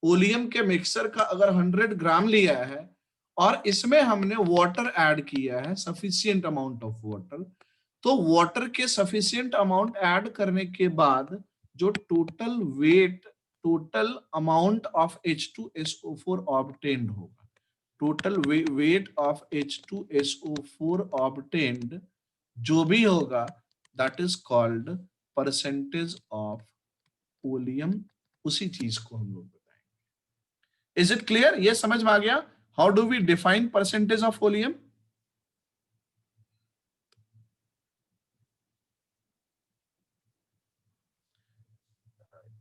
oleum के मिक्सर का अगर 100 ग्राम लिया है और इसमें हमने वाटर ऐड किया है, सफिशिएंट अमाउंट ऑफ वाटर, तो वाटर के सफिशिएंट अमाउंट ऐड करने के बाद जो total amount of H2SO4 obtained होगा, total weight of H2SO4 obtained जो भी होगा, that is called percentage of oleum. उसी चीज को हम लोग बताएंगे। Is it clear? ये समझ में आ गया how do we define percentage of oleum?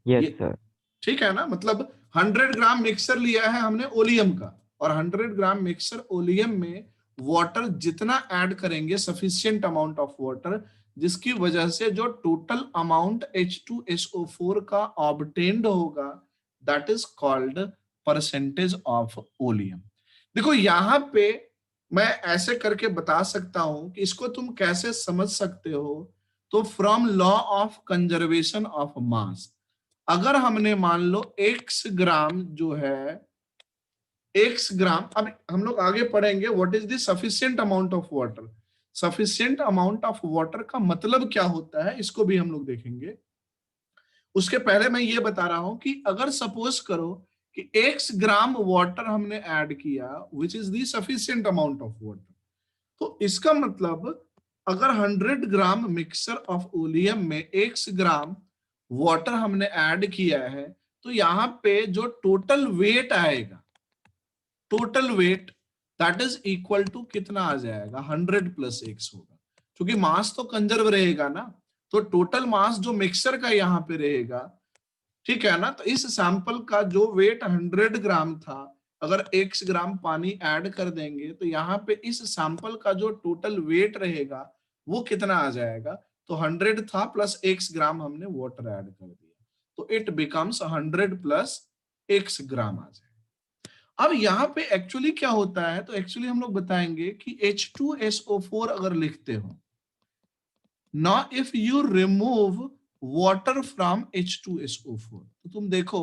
Yes sir. ठीक है ना, मतलब 100 ग्राम मिक्सर लिया है हमने ओलियम का, और 100 ग्राम मिक्सर ओलियम में वाटर जितना ऐड करेंगे, सफिशिएंट अमाउंट ऑफ वाटर, जिसकी वजह से जो टोटल अमाउंट H2SO4 का ऑब्टेन्ड होगा, that is called percentage of oleum. देखो यहां पे मैं ऐसे करके बता सकता हूं कि इसको तुम कैसे समझ सकते हो। तो from law of conservation of मास, अगर हमने मान लो x ग्राम जो है, x ग्राम, अब हम लोग आगे पढ़ेंगे what is the sufficient amount of water. Sufficient amount of water का मतलब क्या होता है, इसको भी हम लोग देखेंगे। उसके पहले मैं ये बता रहा हूं कि अगर सपोज करो कि x ग्राम वाटर हमने ऐड किया, which is the sufficient amount of water, तो इसका मतलब अगर 100 ग्राम मिक्सर ऑफ ओलियम में x ग्राम वाटर हमने ऐड किया है, तो यहां पे जो टोटल वेट आएगा, total weight that is equal to कितना आ जाएगा, 100 प्लस x होगा, क्योंकि मास तो कंजर्व रहेगा ना। तो टोटल मास जो मिक्सर का यहाँ पे रहेगा, ठीक है ना। तो इस सैंपल का जो वेट 100 ग्राम था, अगर x ग्राम पानी ऐड कर देंगे तो यहाँ पे इस सैंपल का जो टोटल वेट रहेगा वो कितना आ जाएगा, तो 100 था प्लस x ग्राम हमने वाटर ऐड कर दिया, तो इट बिकम्स 100 प्लस x ग्राम आ जाएगा। अब यहाँ पे एक्चुअली क्या होता है, तो एक्चुअली हम लोग बताएंगे कि H2SO4 अगर लिखते हो, now if you remove water from H2SO4, तो तुम देखो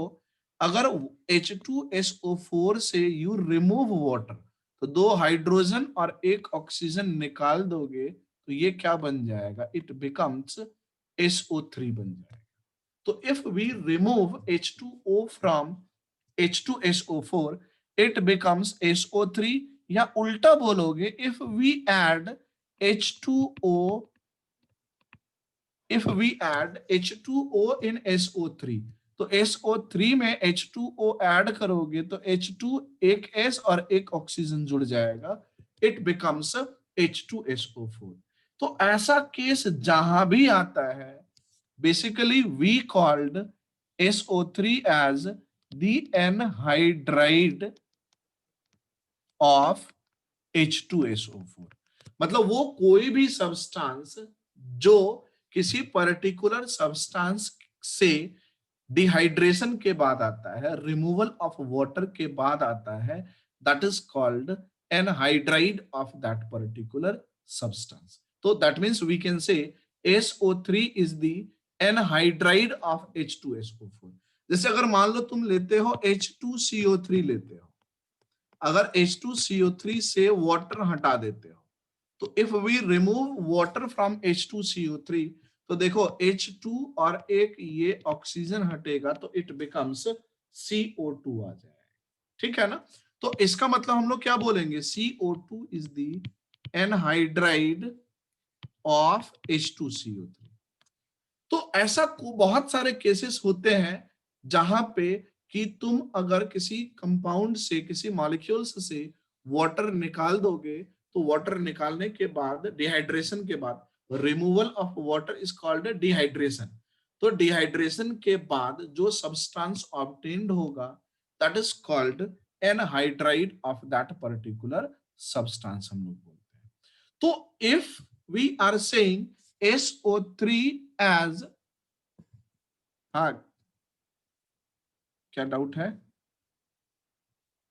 अगर H2SO4 से you remove water, तो 2 हाइड्रोजन और 1 ऑक्सीजन निकाल दोगे तो ये क्या बन जाएगा, it becomes SO3 बन जाएगा। तो if we remove H2O from H2SO4, it becomes SO3, या उल्टा बोलोगे if we add H2O, if we add H2O in SO3, तो SO3 में H2O ऐड करोगे तो H2 एक S और एक ऑक्सीजन जुड़ जाएगा, इट बिकम्स H2SO4। तो ऐसा केस जहां भी आता है, basically we called SO3 as the anhydride of H2SO4। मतलब वो कोई भी सब्सटेंस जो किसी पर्टिकुलर सब्सटेंस से डिहाइड्रेशन के बाद आता है, रिमूवल ऑफ वाटर के बाद आता है, that is called anhydride of that particular substance. तो that means we can say SO3 is the anhydride of H2SO4। जैसे अगर मान लो तुम लेते हो H2CO3 लेते हो, अगर H2CO3 से वाटर हटा देते हो, तो if we remove water from H2CO3, तो देखो H2 और एक ये ऑक्सीजन हटेगा तो इट बिकम्स CO2 आ जाएगा, ठीक है ना। तो इसका मतलब हम लोग क्या बोलेंगे, CO2 is the anhydride of H2CO3। तो ऐसा बहुत सारे केसेस होते हैं जहां पे कि तुम अगर किसी कंपाउंड से, किसी मॉलिक्यूल्स से वाटर निकाल दोगे, तो वाटर निकालने के बाद, डिहाइड्रेशन के बाद, removal of water is called dehydration. तो डिहाइड्रेशन के बाद जो सब्सटेंस ऑब्टेन्ड होगा that is called anhydride of that particular substance हम लोग बोलते हैं। तो if we are saying SO3 as, हाँ क्या डाउट है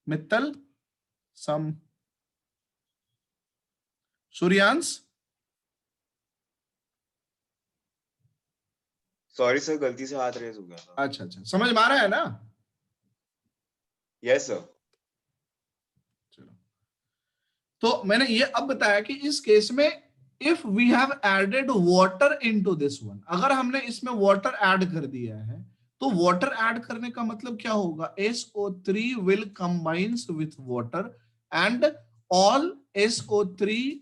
मित्तल, सम सूर्यांश? सॉरी सर, गलती से हाथ रेज हो गया था। अच्छा अच्छा, समझ में आ रहा है ना? Yes sir. चलो, तो मैंने ये अब बताया कि इस केस में if we have added water into this one, अगर हमने इसमें वाटर ऐड कर दिया है, तो वाटर ऐड करने का मतलब क्या होगा, SO3 will combines with water and all SO3,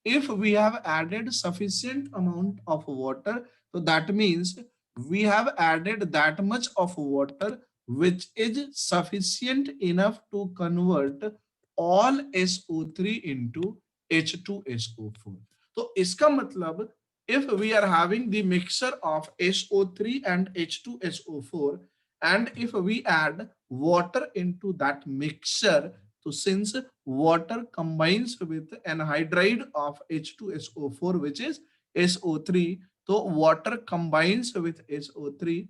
if we have added sufficient amount of water, so that means we have added that much of water which is sufficient enough to convert all SO3 into H2SO4। तो इसका मतलब if we are having the mixture of SO3 and H2SO4 and if we add water into that mixture, so since water combines with anhydride of H2SO4 which is SO3, so water combines with SO3,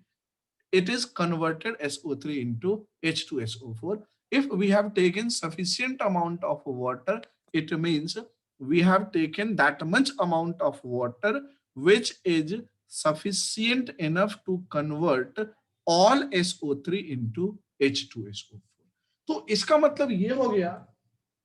it is converted SO3 into H2SO4. If we have taken sufficient amount of water, it means we have taken that much amount of water which is sufficient enough to convert all SO3 into H2SO4। तो इसका मतलब ये हो गया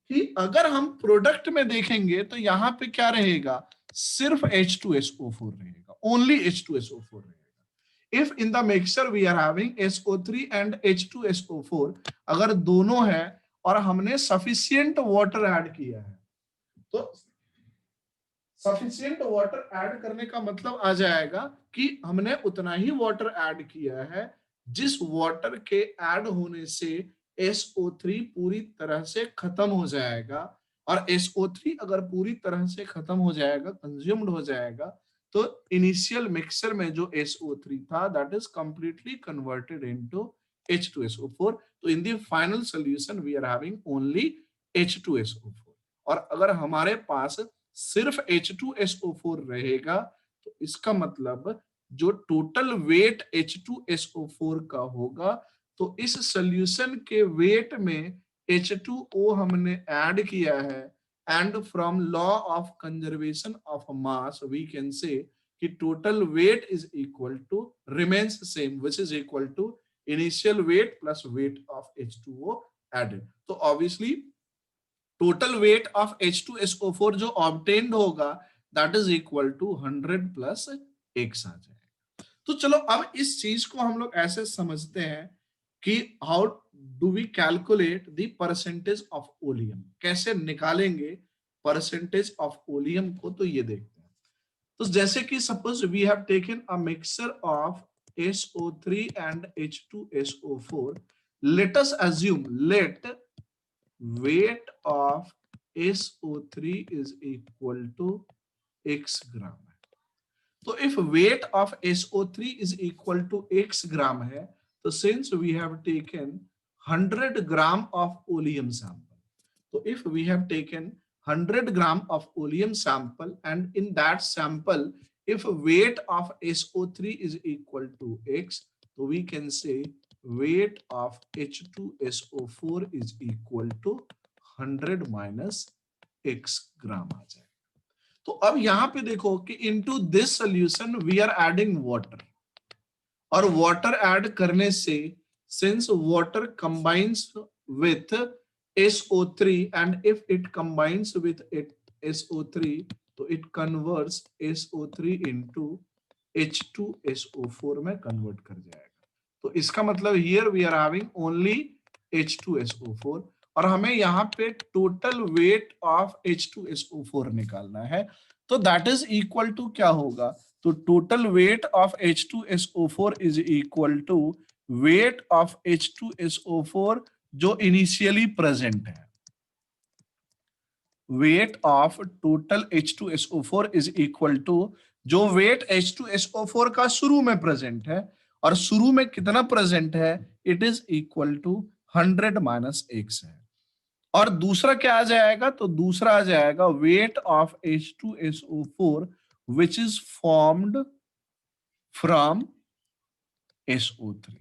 कि अगर हम product में देखेंगे तो यहाँ पे क्या रहेगा, सिर्फ H2SO4 रहेगा, ओनली H2SO4 रहेगा। If in the mixture we are having SO3 and H2SO4, अगर दोनों है और हमने सफिशिएंट वाटर ऐड किया है, तो सफिशिएंट वाटर ऐड करने का मतलब आ जाएगा कि हमने उतना ही वाटर ऐड किया है जिस वाटर के ऐड होने से SO3 पूरी तरह से खत्म हो जाएगा, और SO3 अगर पूरी तरह से खत्म हो जाएगा, कंज्यूम्ड हो जाएगा, तो इनिशियल मिक्सचर में जो SO3 था that is completely converted into H2SO4। तो in the final solution we are having only H2SO4। और अगर हमारे पास सिर्फ H2SO4 रहेगा तो इसका मतलब जो टोटल वेट H2SO4 का होगा, तो इस सॉल्यूशन के वेट में H2O हमने ऐड किया है, and from law of conservation of mass we can say कि total weight is equal to remains same which is equal to initial weight plus weight of H2O added. तो obviously total weight of H2SO4 जो obtained होगा that is equal to 100 plus X आ जाएगा। तो चलो अब इस चीज को हम लोग ऐसे समझते हैं कि how do we calculate the percentage of oleum, कैसे निकालेंगे परसेंटेज ऑफ ओलियम को, तो ये देखते हैं। तो जैसे कि suppose we have taken a mixture of SO3 and H2SO4, let us assume, let weight of SO3 is equal to x ग्राम है। तो if weight of SO3 is equal to x ग्राम है, तो since we have taken 100 gram of oleum sample, so if we have taken 100 gram of oleum sample and in that sample if weight of SO3 is equal to x, so we can say weight of H2SO4 is equal to 100 minus x ग्राम आ जाएगा। तो अब यहां पे देखो कि into this solution we are adding water, और water add करने से since water combines with SO3 and if it combines with SO3 तो it converts SO3 into H2SO4 में कन्वर्ट कर जाएगा। तो इसका मतलब here we are having only H2SO4 और हमें यहाँ पे टोटल वेट ऑफ H2SO4 निकालना है। तो दैट इज इक्वल टू क्या होगा, तो total weight of H2SO4 is equal to weight of H2SO4 जो इनिशियली प्रेजेंट है। Weight of total H2SO4 is equal to जो वेट H2SO4 का शुरू में प्रेजेंट है, और शुरू में कितना प्रेजेंट है, it is equal to 100 minus x है। और दूसरा क्या आ जाएगा, तो दूसरा आ जाएगा wait of H2SO4 which is formed from SO3।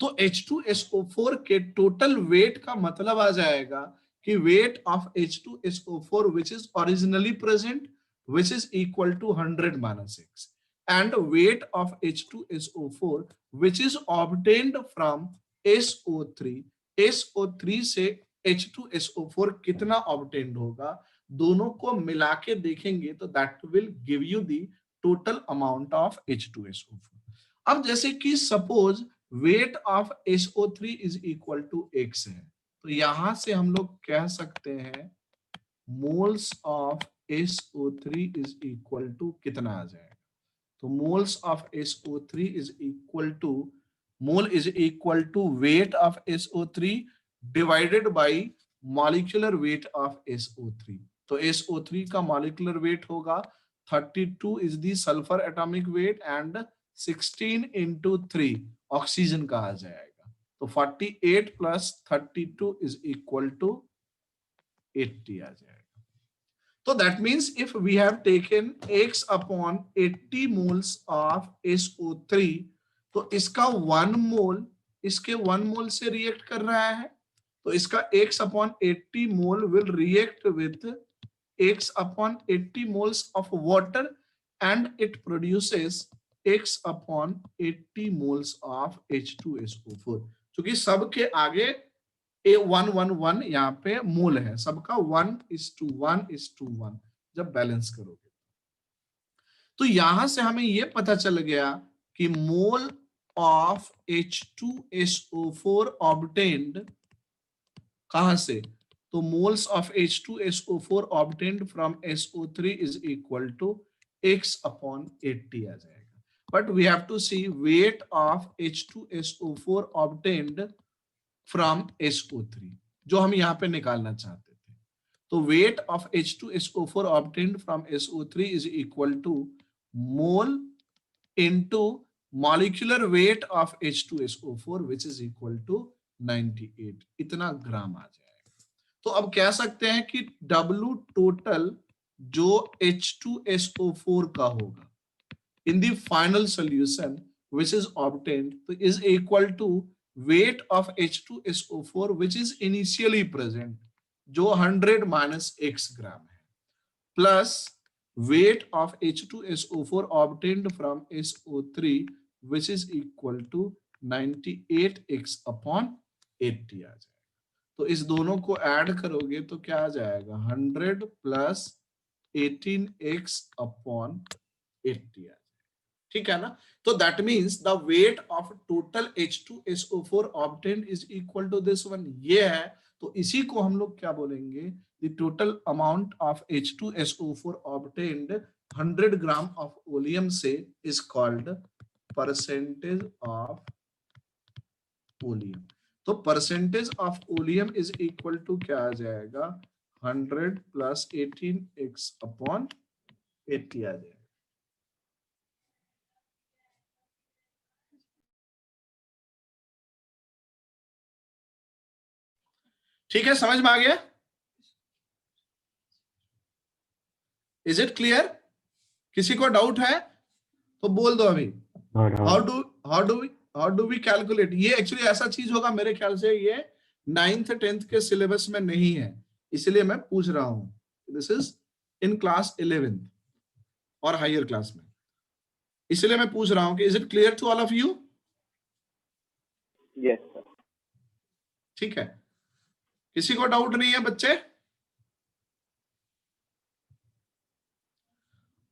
तो H2SO4 के टोटल वेट का मतलब आ जाएगा कि weight of H2SO4 which is originally present which is equal to 100 minus x and weight of H2SO4 which is obtained from SO3। SO3 से H2SO4 कितना obtained होगा, दोनों को मिला के देखेंगे तो that will give you the total amount of H2SO4। अब जैसे कि suppose weight of SO3 is equal to x है, तो यहां से हम लोग कह सकते हैं moles of SO3 is equal to कितना आ जाएगा, तो moles of SO3 is equal to, mole is equal to weight of SO3 divided by molecular weight of SO3। तो SO3 का मॉलिक्यूलर वेट होगा 32 is the sulphur atomic weight and 16 into 3 oxygen का आ जाएगा। तो 48 plus 32 is equal to 80 आ जाएगा। तो that means if we have taken x upon 80 moles of SO3 तो इसका 1 मोल इसके 1 मोल से रिएक्ट कर रहा है, तो इसका x upon 80 mole will react with x upon 80 moles of water and it produces x upon 80 moles of H2SO4। क्योंकि सबके आगे A111 यहाँ पे मोल है, सबका 1:1:1 जब बैलेंस करोगे तो यहां से हमें ये पता चल गया कि मोल ऑफ H2SO4 ऑब्टेन्ड कहां से, तो moles of H2SO4 obtained from SO3 is equal to x upon 80 आ जाएगा। But we have to see weight of H2SO4 obtained from SO3 जो हम यहाँ पे निकालना चाहते थे। तो weight of H2SO4 obtained from SO3 is equal to mole into molecular weight of H2SO4 which is equal to 98, इतना ग्राम आ जाएगा। तो अब कह सकते हैं कि W total जो H2SO4 का होगा in the final solution which is obtained is equal to weight of H2SO4 which is initially present जो 100 minus x ग्राम है, plus weight of H2SO4 obtained from SO3 which is equal to 98x upon 80 आ जाएगा। तो इस दोनों को add करोगे तो क्या आ जाएगा, 100 plus 18x upon 80 आ जाएगा। ठीक है ना। तो that means the weight of total H2SO4 obtained is equal to this one, ये है। तो इसी को हम लोग क्या बोलेंगे, the total amount of H2SO4 obtained 100 gram of oleum से is called percentage of oleum. तो percentage of oleum is equal to क्या आ जाएगा, 100 प्लस 18x अपॉन 80 आ जाएगा। ठीक है, समझ में आ गया? Is it clear? किसी को डाउट है तो बोल दो अभी। How do we calculate? ये एक्चुअली ऐसा चीज होगा मेरे ख्याल से ये 9th 10th के सिलेबस में नहीं है, इसलिए मैं पूछ रहा हूं। This is in class 11th और हायर क्लास में, इसलिए मैं पूछ रहा हूं कि is it clear to all of you? Yes, sir. ठीक है, किसी को डाउट नहीं है बच्चे?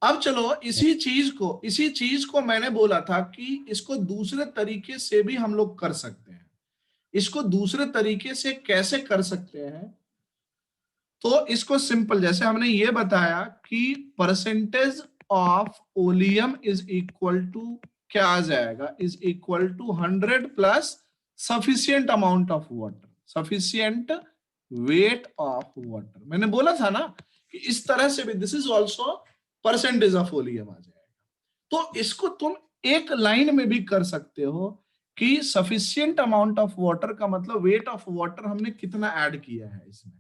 अब चलो इसी चीज को मैंने बोला था कि इसको दूसरे तरीके से भी हम लोग कर सकते हैं। इसको दूसरे तरीके से कैसे कर सकते हैं? तो इसको सिंपल, जैसे हमने ये बताया कि percentage of oleum is equal to क्या आ जाएगा, is equal to 100 plus sufficient amount of water, sufficient weight of water. मैंने बोला था ना कि इस तरह से भी this is also percentage of oleum आ जाएगा। तो इसको तुम एक लाइन में भी कर सकते हो कि सफिशियंट अमाउंट ऑफ वाटर का मतलब वेट ऑफ वाटर हमने कितना ऐड किया है इसमें।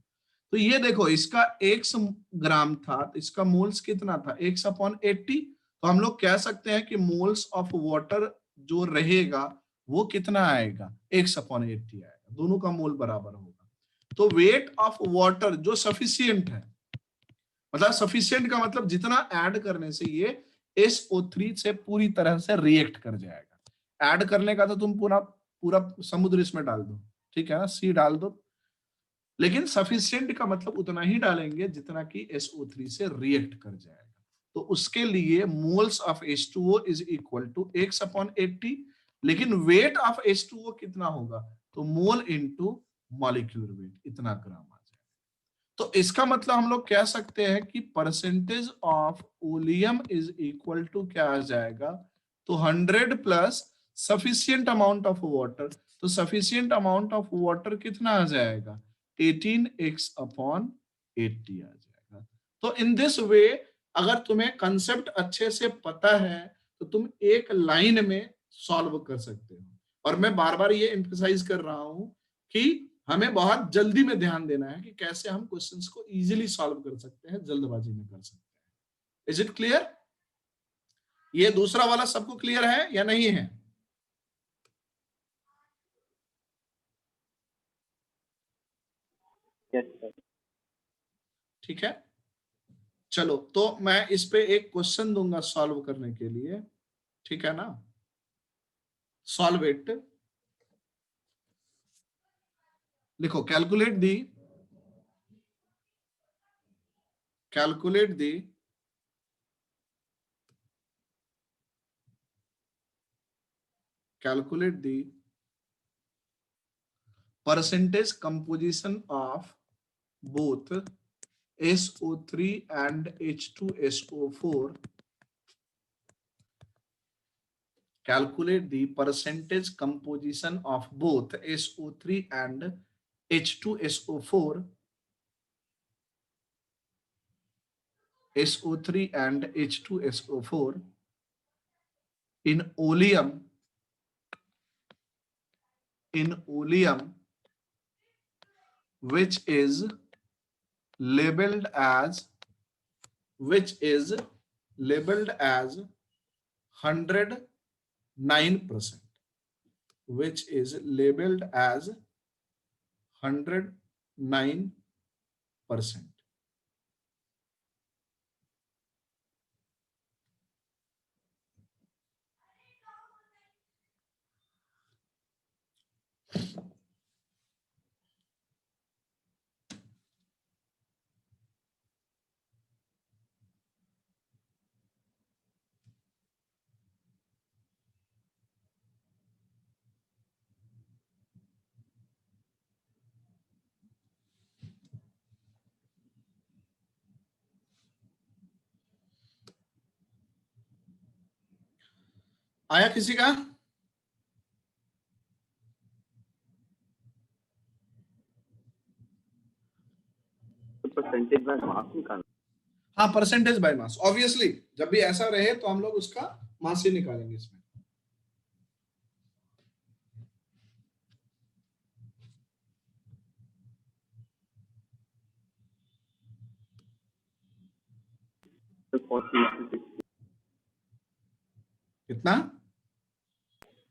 तो ये देखो, इसका x ग्राम था तो इसका मोल्स कितना था, x अपॉन 80। तो हम लोग कह सकते हैं कि मोल्स ऑफ वाटर जो रहेगा वो कितना आएगा, x अपॉन 80 आएगा, दोनों का मोल बराबर होगा। तो वेट ऑफ वाटर जो सफिशियंट है, मतलब सफिशियंट का मतलब जितना ऐड करने से ये SO3 से पूरी तरह से रिएक्ट कर जाएगा। ऐड करने का तो तुम पूरा समुद्र इसमें डाल दो, ठीक है ना, सी डाल दो, लेकिन सफिशियंट का मतलब उतना ही डालेंगे जितना कि SO3 से रिएक्ट कर जाएगा। तो उसके लिए moles of H2O is equal to x upon 80, लेकिन वेट ऑफ H2O कितना होगा, तो मोल इनटू मॉलिक्यूलर वेट, इतना ग्राम आ जाएगा। तो इसका मतलब हम लोग कह सकते हैं कि percentage of oleum is equal to क्या आ जाएगा, तो 100 plus sufficient amount of water. तो सफिशियंट अमाउंट ऑफ वाटर कितना आ जाएगा, 18x अपॉन 80 आ जाएगा। तो इन दिस वे अगर तुम्हें कंसेप्ट अच्छे से पता है तो तुम एक लाइन में सॉल्व कर सकते हो। और मैं बार बार ये एम्फसाइज कर रहा हूं कि हमें बहुत जल्दी में ध्यान देना है कि कैसे हम क्वेश्चंस को इजीली सॉल्व कर सकते हैं, जल्दबाजी में कर सकते हैं। Is it clear? ये दूसरा वाला सबको क्लियर है या नहीं है? Yes, sir. ठीक है, चलो तो मैं इस पे एक क्वेश्चन दूंगा सॉल्व करने के लिए, ठीक है ना। सॉल्व इट, लिखो calculate the percentage composition of both SO3 and H2SO4. Calculate the percentage composition of both SO3 and H2SO4. SO3 and H2SO4 in oleum which is labeled as 109%, which is labeled as 109%. आया किसी का? तो percentage by mass निकालना। हाँ, percentage by mass. Obviously जब भी ऐसा रहे तो हम लोग उसका मास ही निकालेंगे इसमें। तो 40 कितना?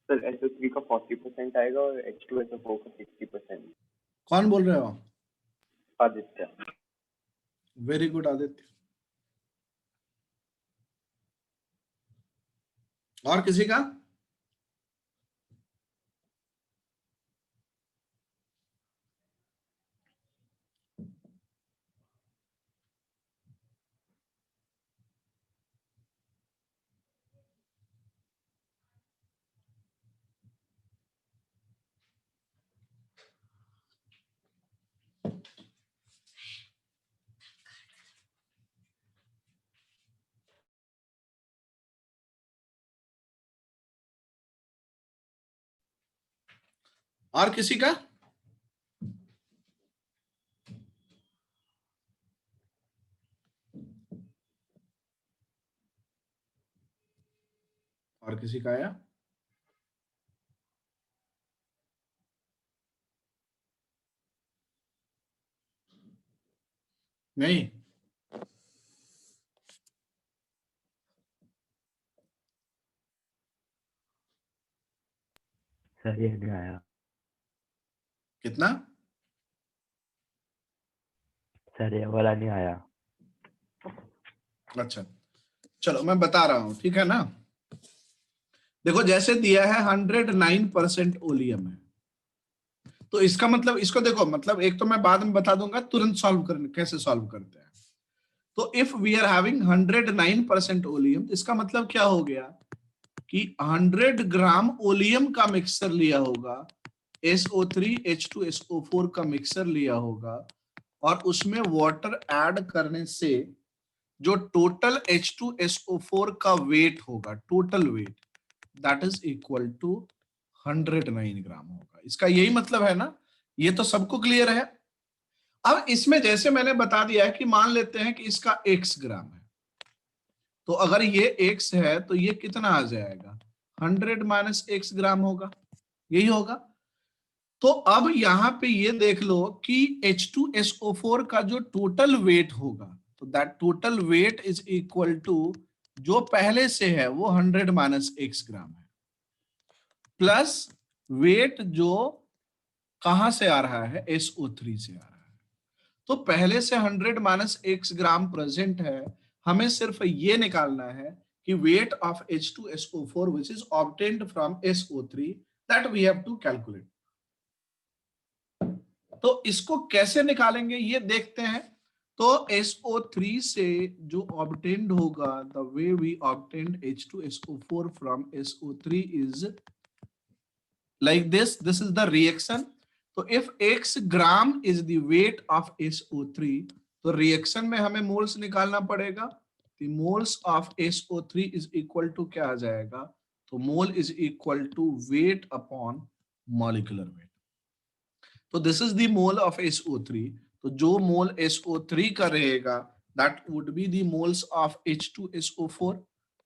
सर SO3 का 40% आएगा और H2SO4 का 60%। कौन बोल रहे हो? आदित्य। Very good Aditya. और किसी का? और किसी का? और किसी का आया? नहीं। सर ये नहीं आया। कितना? सर ये वाला नहीं आया। अच्छा, चलो मैं बता रहा हूं, ठीक है ना। देखो जैसे दिया है 109% ओलियम है, तो इसका मतलब, इसको देखो, मतलब एक तो मैं बाद में बता दूंगा, तुरंत सॉल्व करने कैसे सॉल्व करते हैं। तो if we are having 109% oleum, इसका मतलब क्या हो गया कि 100 ग्राम ओलियम का मिक्सचर लिया होगा, SO3 H2SO4 का मिक्सचर लिया होगा, और उसमें वाटर ऐड करने से जो टोटल H2SO4 का वेट होगा, total weight, that is equal to 109 gram होगा। इसका यही मतलब है ना। ये तो सबको क्लियर है। अब इसमें जैसे मैंने बता दिया है कि मान लेते हैं कि इसका x ग्राम है, तो अगर ये x है तो ये कितना आ जाएगा, 100 माइनस x ग्राम होगा, यही होगा। तो अब यहां पे ये देख लो कि H2SO4 का जो टोटल वेट होगा, तो that total weight is equal to, जो पहले से है वो 100 माइनस x ग्राम है, प्लस वेट जो कहां से आ रहा है, SO3 से आ रहा है। तो पहले से 100 माइनस x ग्राम प्रेजेंट है, हमें सिर्फ ये निकालना है कि weight of H2SO4 which is obtained from SO3 that we have to calculate। तो इसको कैसे निकालेंगे ये देखते हैं। तो SO3 से जो obtained होगा, the way we obtained H2SO4 from SO3 is like this is the reaction। तो if x gram is the weight of SO3, तो रिएक्शन में हमें मोल्स निकालना पड़ेगा। the moles of SO3 is equal to क्या आ जाएगा, तो मोल is equal to weight upon molecular weight। तो this is the mole of SO3। तो जो मोल SO3 का रहेगा, that would be the moles of H2SO4।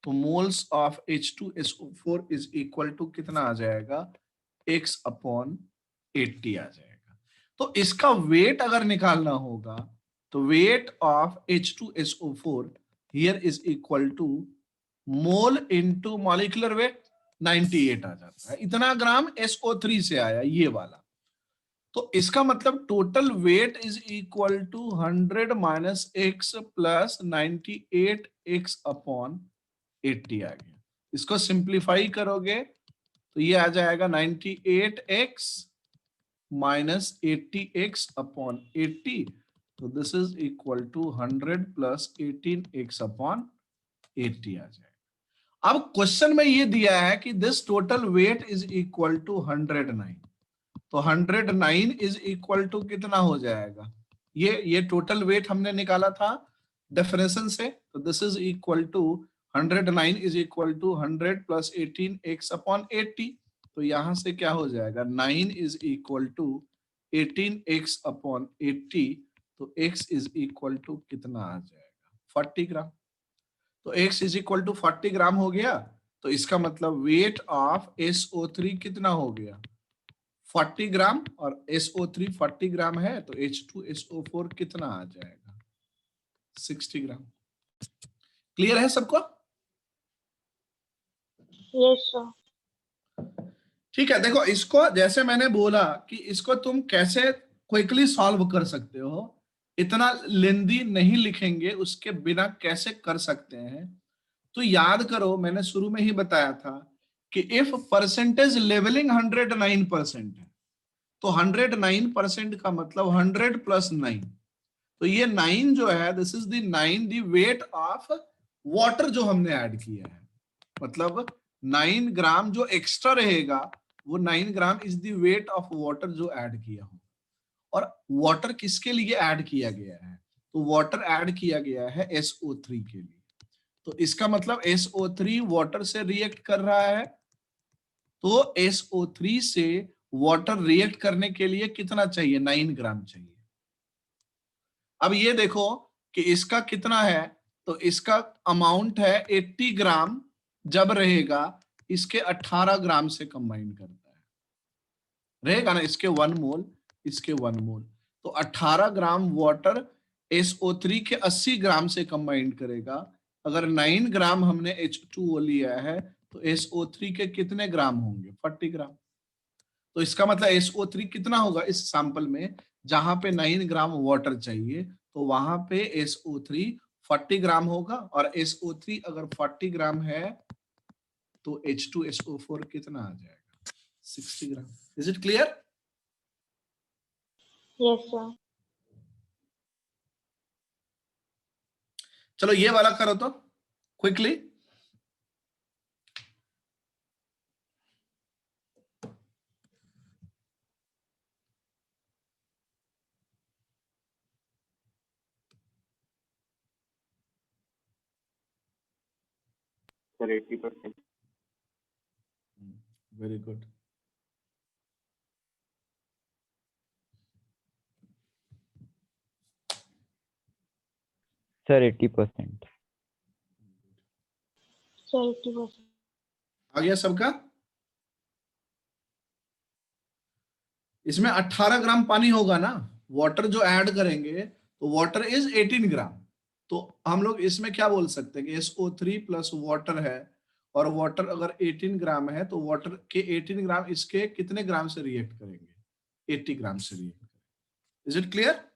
तो moles of H2SO4 is equal to कितना आ जाएगा, x अपॉन 80 आ जाएगा। तो इसका वेट अगर निकालना होगा, तो weight of H2SO4 here is equal to mole into molecular weight 98 आ जाता है। इतना ग्राम SO3 से आया ये वाला। तो इसका मतलब total weight is equal to 100 minus x plus 98x upon 80 आ गया। इसको सिंप्लीफाई करोगे तो ये आ जाएगा 98x माइनस 80x अपॉन 80। तो this is equal to 100 plus 18x upon 80 आ जाएगा। अब क्वेश्चन में ये दिया है कि this total weight is equal to 109। तो 109 इज इक्वल टू कितना हो जाएगा, ये टोटल वेट हमने निकाला था डेफिनेशन से। तो this is equal to 109 is equal to 100 plus 18x/80। तो यहां से क्या हो जाएगा, 9 इज इक्वल टू 18x/80। तो x इज इक्वल टू कितना आ जाएगा, 40 ग्राम। तो x इज इक्वल टू 40 ग्राम हो गया। तो इसका मतलब वेट ऑफ SO3 कितना हो गया, 40 ग्राम, और SO3 40 ग्राम है, तो H2SO4 कितना आ जाएगा, 60 ग्राम। क्लियर है सबको? Yes, sir. ठीक है, देखो इसको जैसे मैंने बोला कि इसको तुम कैसे क्विकली सॉल्व कर सकते हो, इतना लेंदी नहीं लिखेंगे, उसके बिना कैसे कर सकते हैं। तो याद करो, मैंने शुरू में ही बताया था कि इफ परसेंटेज लेवलिंग 109% है, तो 109% का मतलब 100 प्लस 9। तो ये 9 जो है, this is the 9 the weight of water जो हमने ऐड किया है। मतलब 9 ग्राम जो एक्स्ट्रा रहेगा, वो 9 gram is the weight of water जो ऐड किया हो। और वाटर किसके लिए ऐड किया गया है, तो वाटर ऐड किया गया है SO3 के लिए। तो इसका मतलब SO3 वाटर से रिएक्ट कर रहा है, तो SO3 से वाटर रिएक्ट करने के लिए कितना चाहिए, 9 ग्राम चाहिए। अब ये देखो कि इसका कितना है, तो इसका अमाउंट है 80 ग्राम, जब रहेगा इसके 18 ग्राम से कंबाइन करता है, रहेगा ना, इसके 1 मोल, इसके 1 मोल। तो 18 ग्राम वाटर SO3 के 80 ग्राम से कंबाइन करेगा। अगर 9 ग्राम हमने H2O लिया है, तो SO3 के कितने ग्राम होंगे, 40 ग्राम। तो इसका मतलब SO3 कितना होगा इस सैंपल में, जहां पे 9 ग्राम वाटर चाहिए, तो वहां पे SO3 40 ग्राम होगा। और SO3 अगर 40 ग्राम है, तो H2SO4 कितना आ जाएगा, 60 gram. Is it clear? Yes, sir. चलो ये वाला करो तो quickly. Sir 80%। Very good. Sir 80%। Sir, 80%. आ गया सबका? इसमें 18 ग्राम पानी होगा ना, वाटर जो ऐड करेंगे, तो वाटर इज 18 ग्राम। तो हम लोग इसमें क्या बोल सकते हैं कि SO3 प्लस वाटर है, और वाटर अगर 18 ग्राम है, तो वाटर के 18 ग्राम इसके कितने ग्राम से रिएक्ट करेंगे, 80 ग्राम से रिएक्ट करेंगे। Is it clear?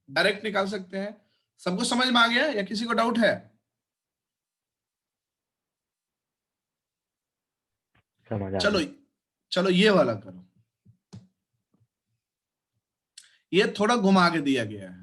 डायरेक्ट निकाल सकते हैं। सबको समझ में आ गया या किसी को डाउट है? समझ आ चलो गया। चलो ये वाला करो। ये थोड़ा घुमा के दिया गया है।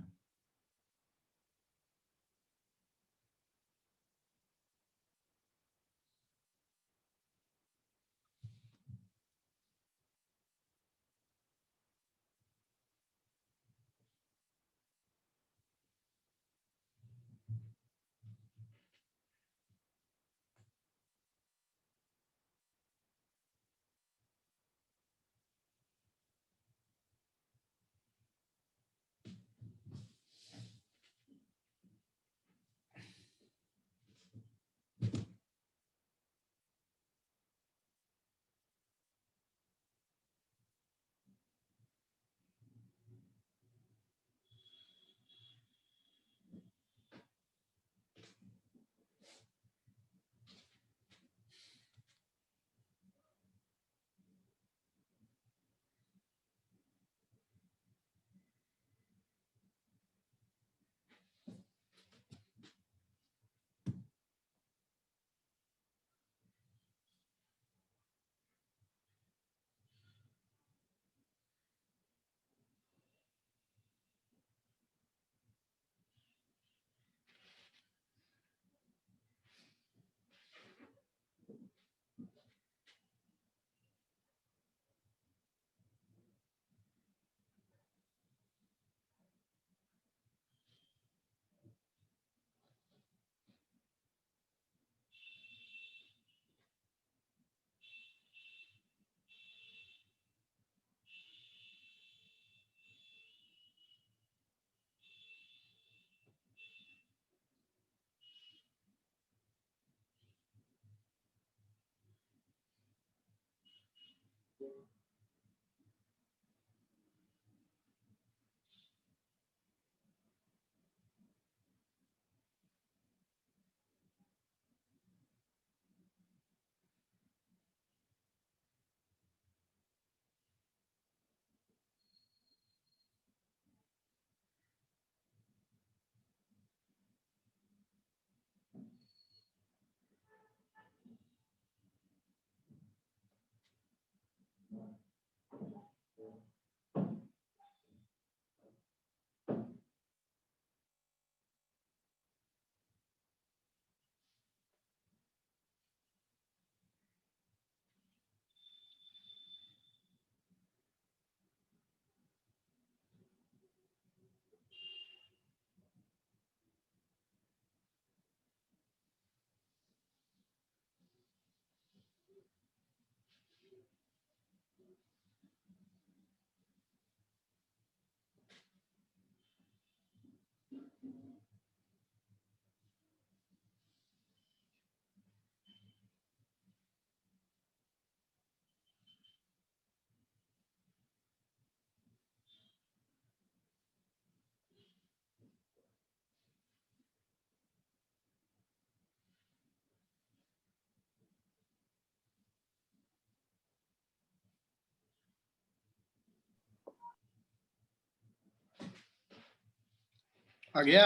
आ गया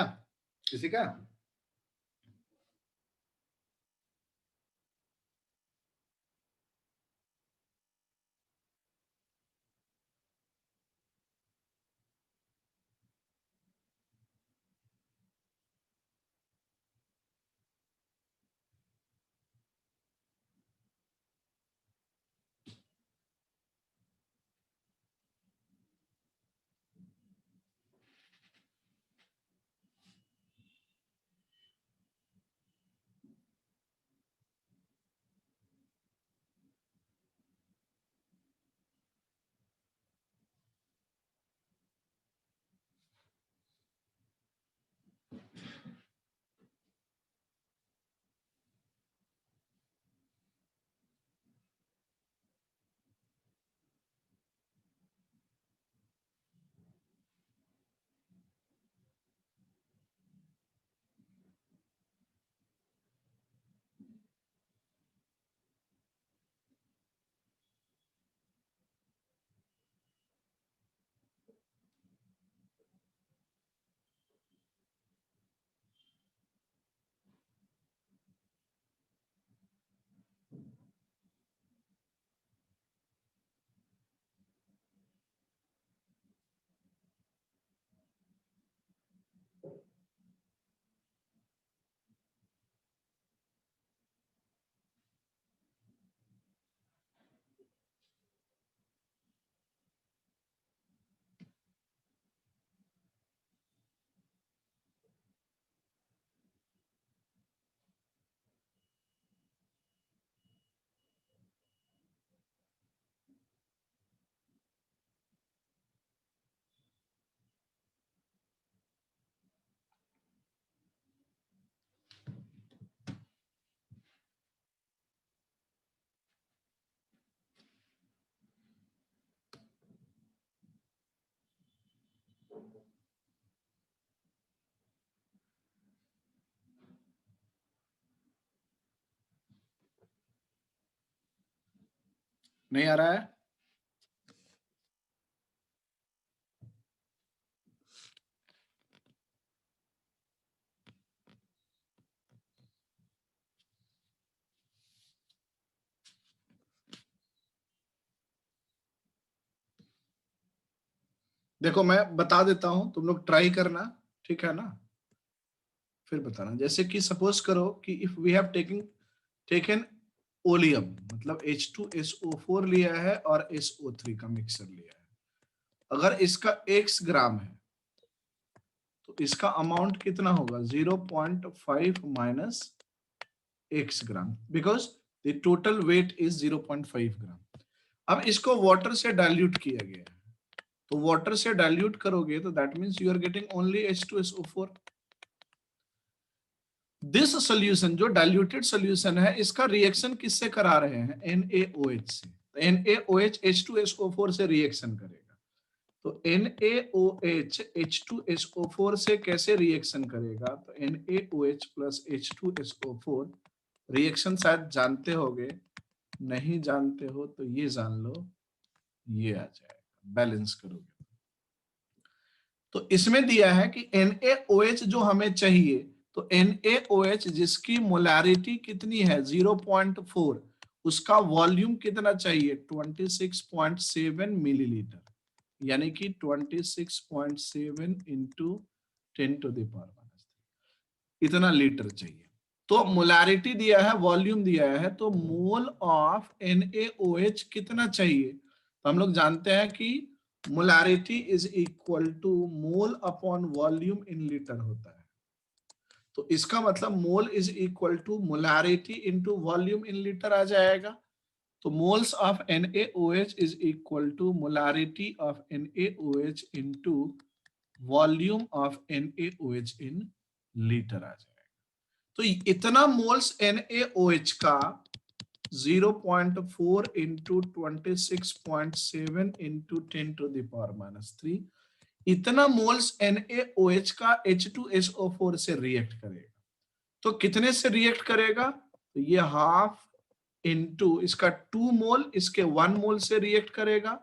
किसी का? नहीं आ रहा है? देखो मैं बता देता हूं, तुम लोग ट्राई करना, ठीक है ना? फिर बताना। जैसे कि सपोज करो कि if we have taken oleum, मतलब H2SO4 लिया है और SO3 का मिक्सर लिया है। अगर इसका x ग्राम है तो इसका अमाउंट कितना होगा? 0.5 minus x gram, because the total weight is 0.5 ग्राम। अब इसको वाटर से डाइल्यूट किया गया है, तो वाटर से डाइल्यूट करोगे तो that means you are getting only H2SO4। This solution जो डाइल्यूटेड सॉल्यूशन है, इसका रिएक्शन किससे करा रहे हैं? NaOH से। तो NaOH H2SO4 से रिएक्शन करेगा। तो NaOH H2SO4 से कैसे रिएक्शन करेगा? तो NaOH प्लस H2SO4 रिएक्शन शायद जानते होगे, नहीं जानते हो तो ये जान लो, ये आ जाएगा, बैलेंस करोगे तो इसमें दिया है कि NaOH जो हमें चाहिए, तो NaOH जिसकी मोलैरिटी कितनी है 0.4, उसका वॉल्यूम कितना चाहिए 26.7 मिलीलीटर, यानी कि 26.7 इंटू 10⁻⁻⁻, इतना लीटर चाहिए। तो मोलैरिटी दिया है, वॉल्यूम दिया है, तो मोल ऑफ NaOH कितना चाहिए? तो हम लोग जानते हैं कि molarity is equal to mole upon volume in litre होता है। तो इसका मतलब mole is equal to molarity into volume in litre आ जाएगा। तो moles of NaOH is equal to molarity of NaOH into volume of NaOH in litre आ जाएगा। तो इतना मोल्स NaOH का 0.4 इंटू 26.7 इंटू 10⁻⁻3, इतना मोल्स NaOH का H2SO4 से रिएक्ट करेगा। तो कितने से रिएक्ट करेगा? तो ये हाफ इंटू इसका 2 मोल, इसके 1 मोल से रिएक्ट करेगा।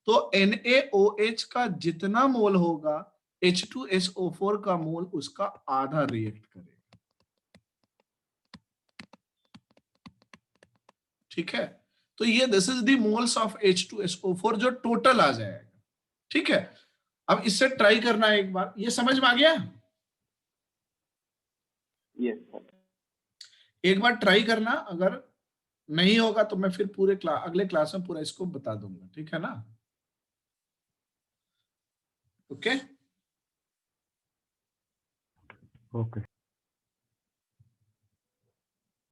तो NaOH का जितना मोल होगा H2SO4 का मोल उसका आधा रिएक्ट करेगा। ठीक है, तो ये this is the moles of H2SO4 जो टोटल आ जाएगा। ठीक है, अब इससे ट्राई करना है एक बार, ये समझ में आ गया? Yes, sir. एक बार ट्राई करना, अगर नहीं होगा तो मैं फिर पूरे अगले क्लास में पूरा इसको बता दूंगा। ठीक है ना? Okay okay.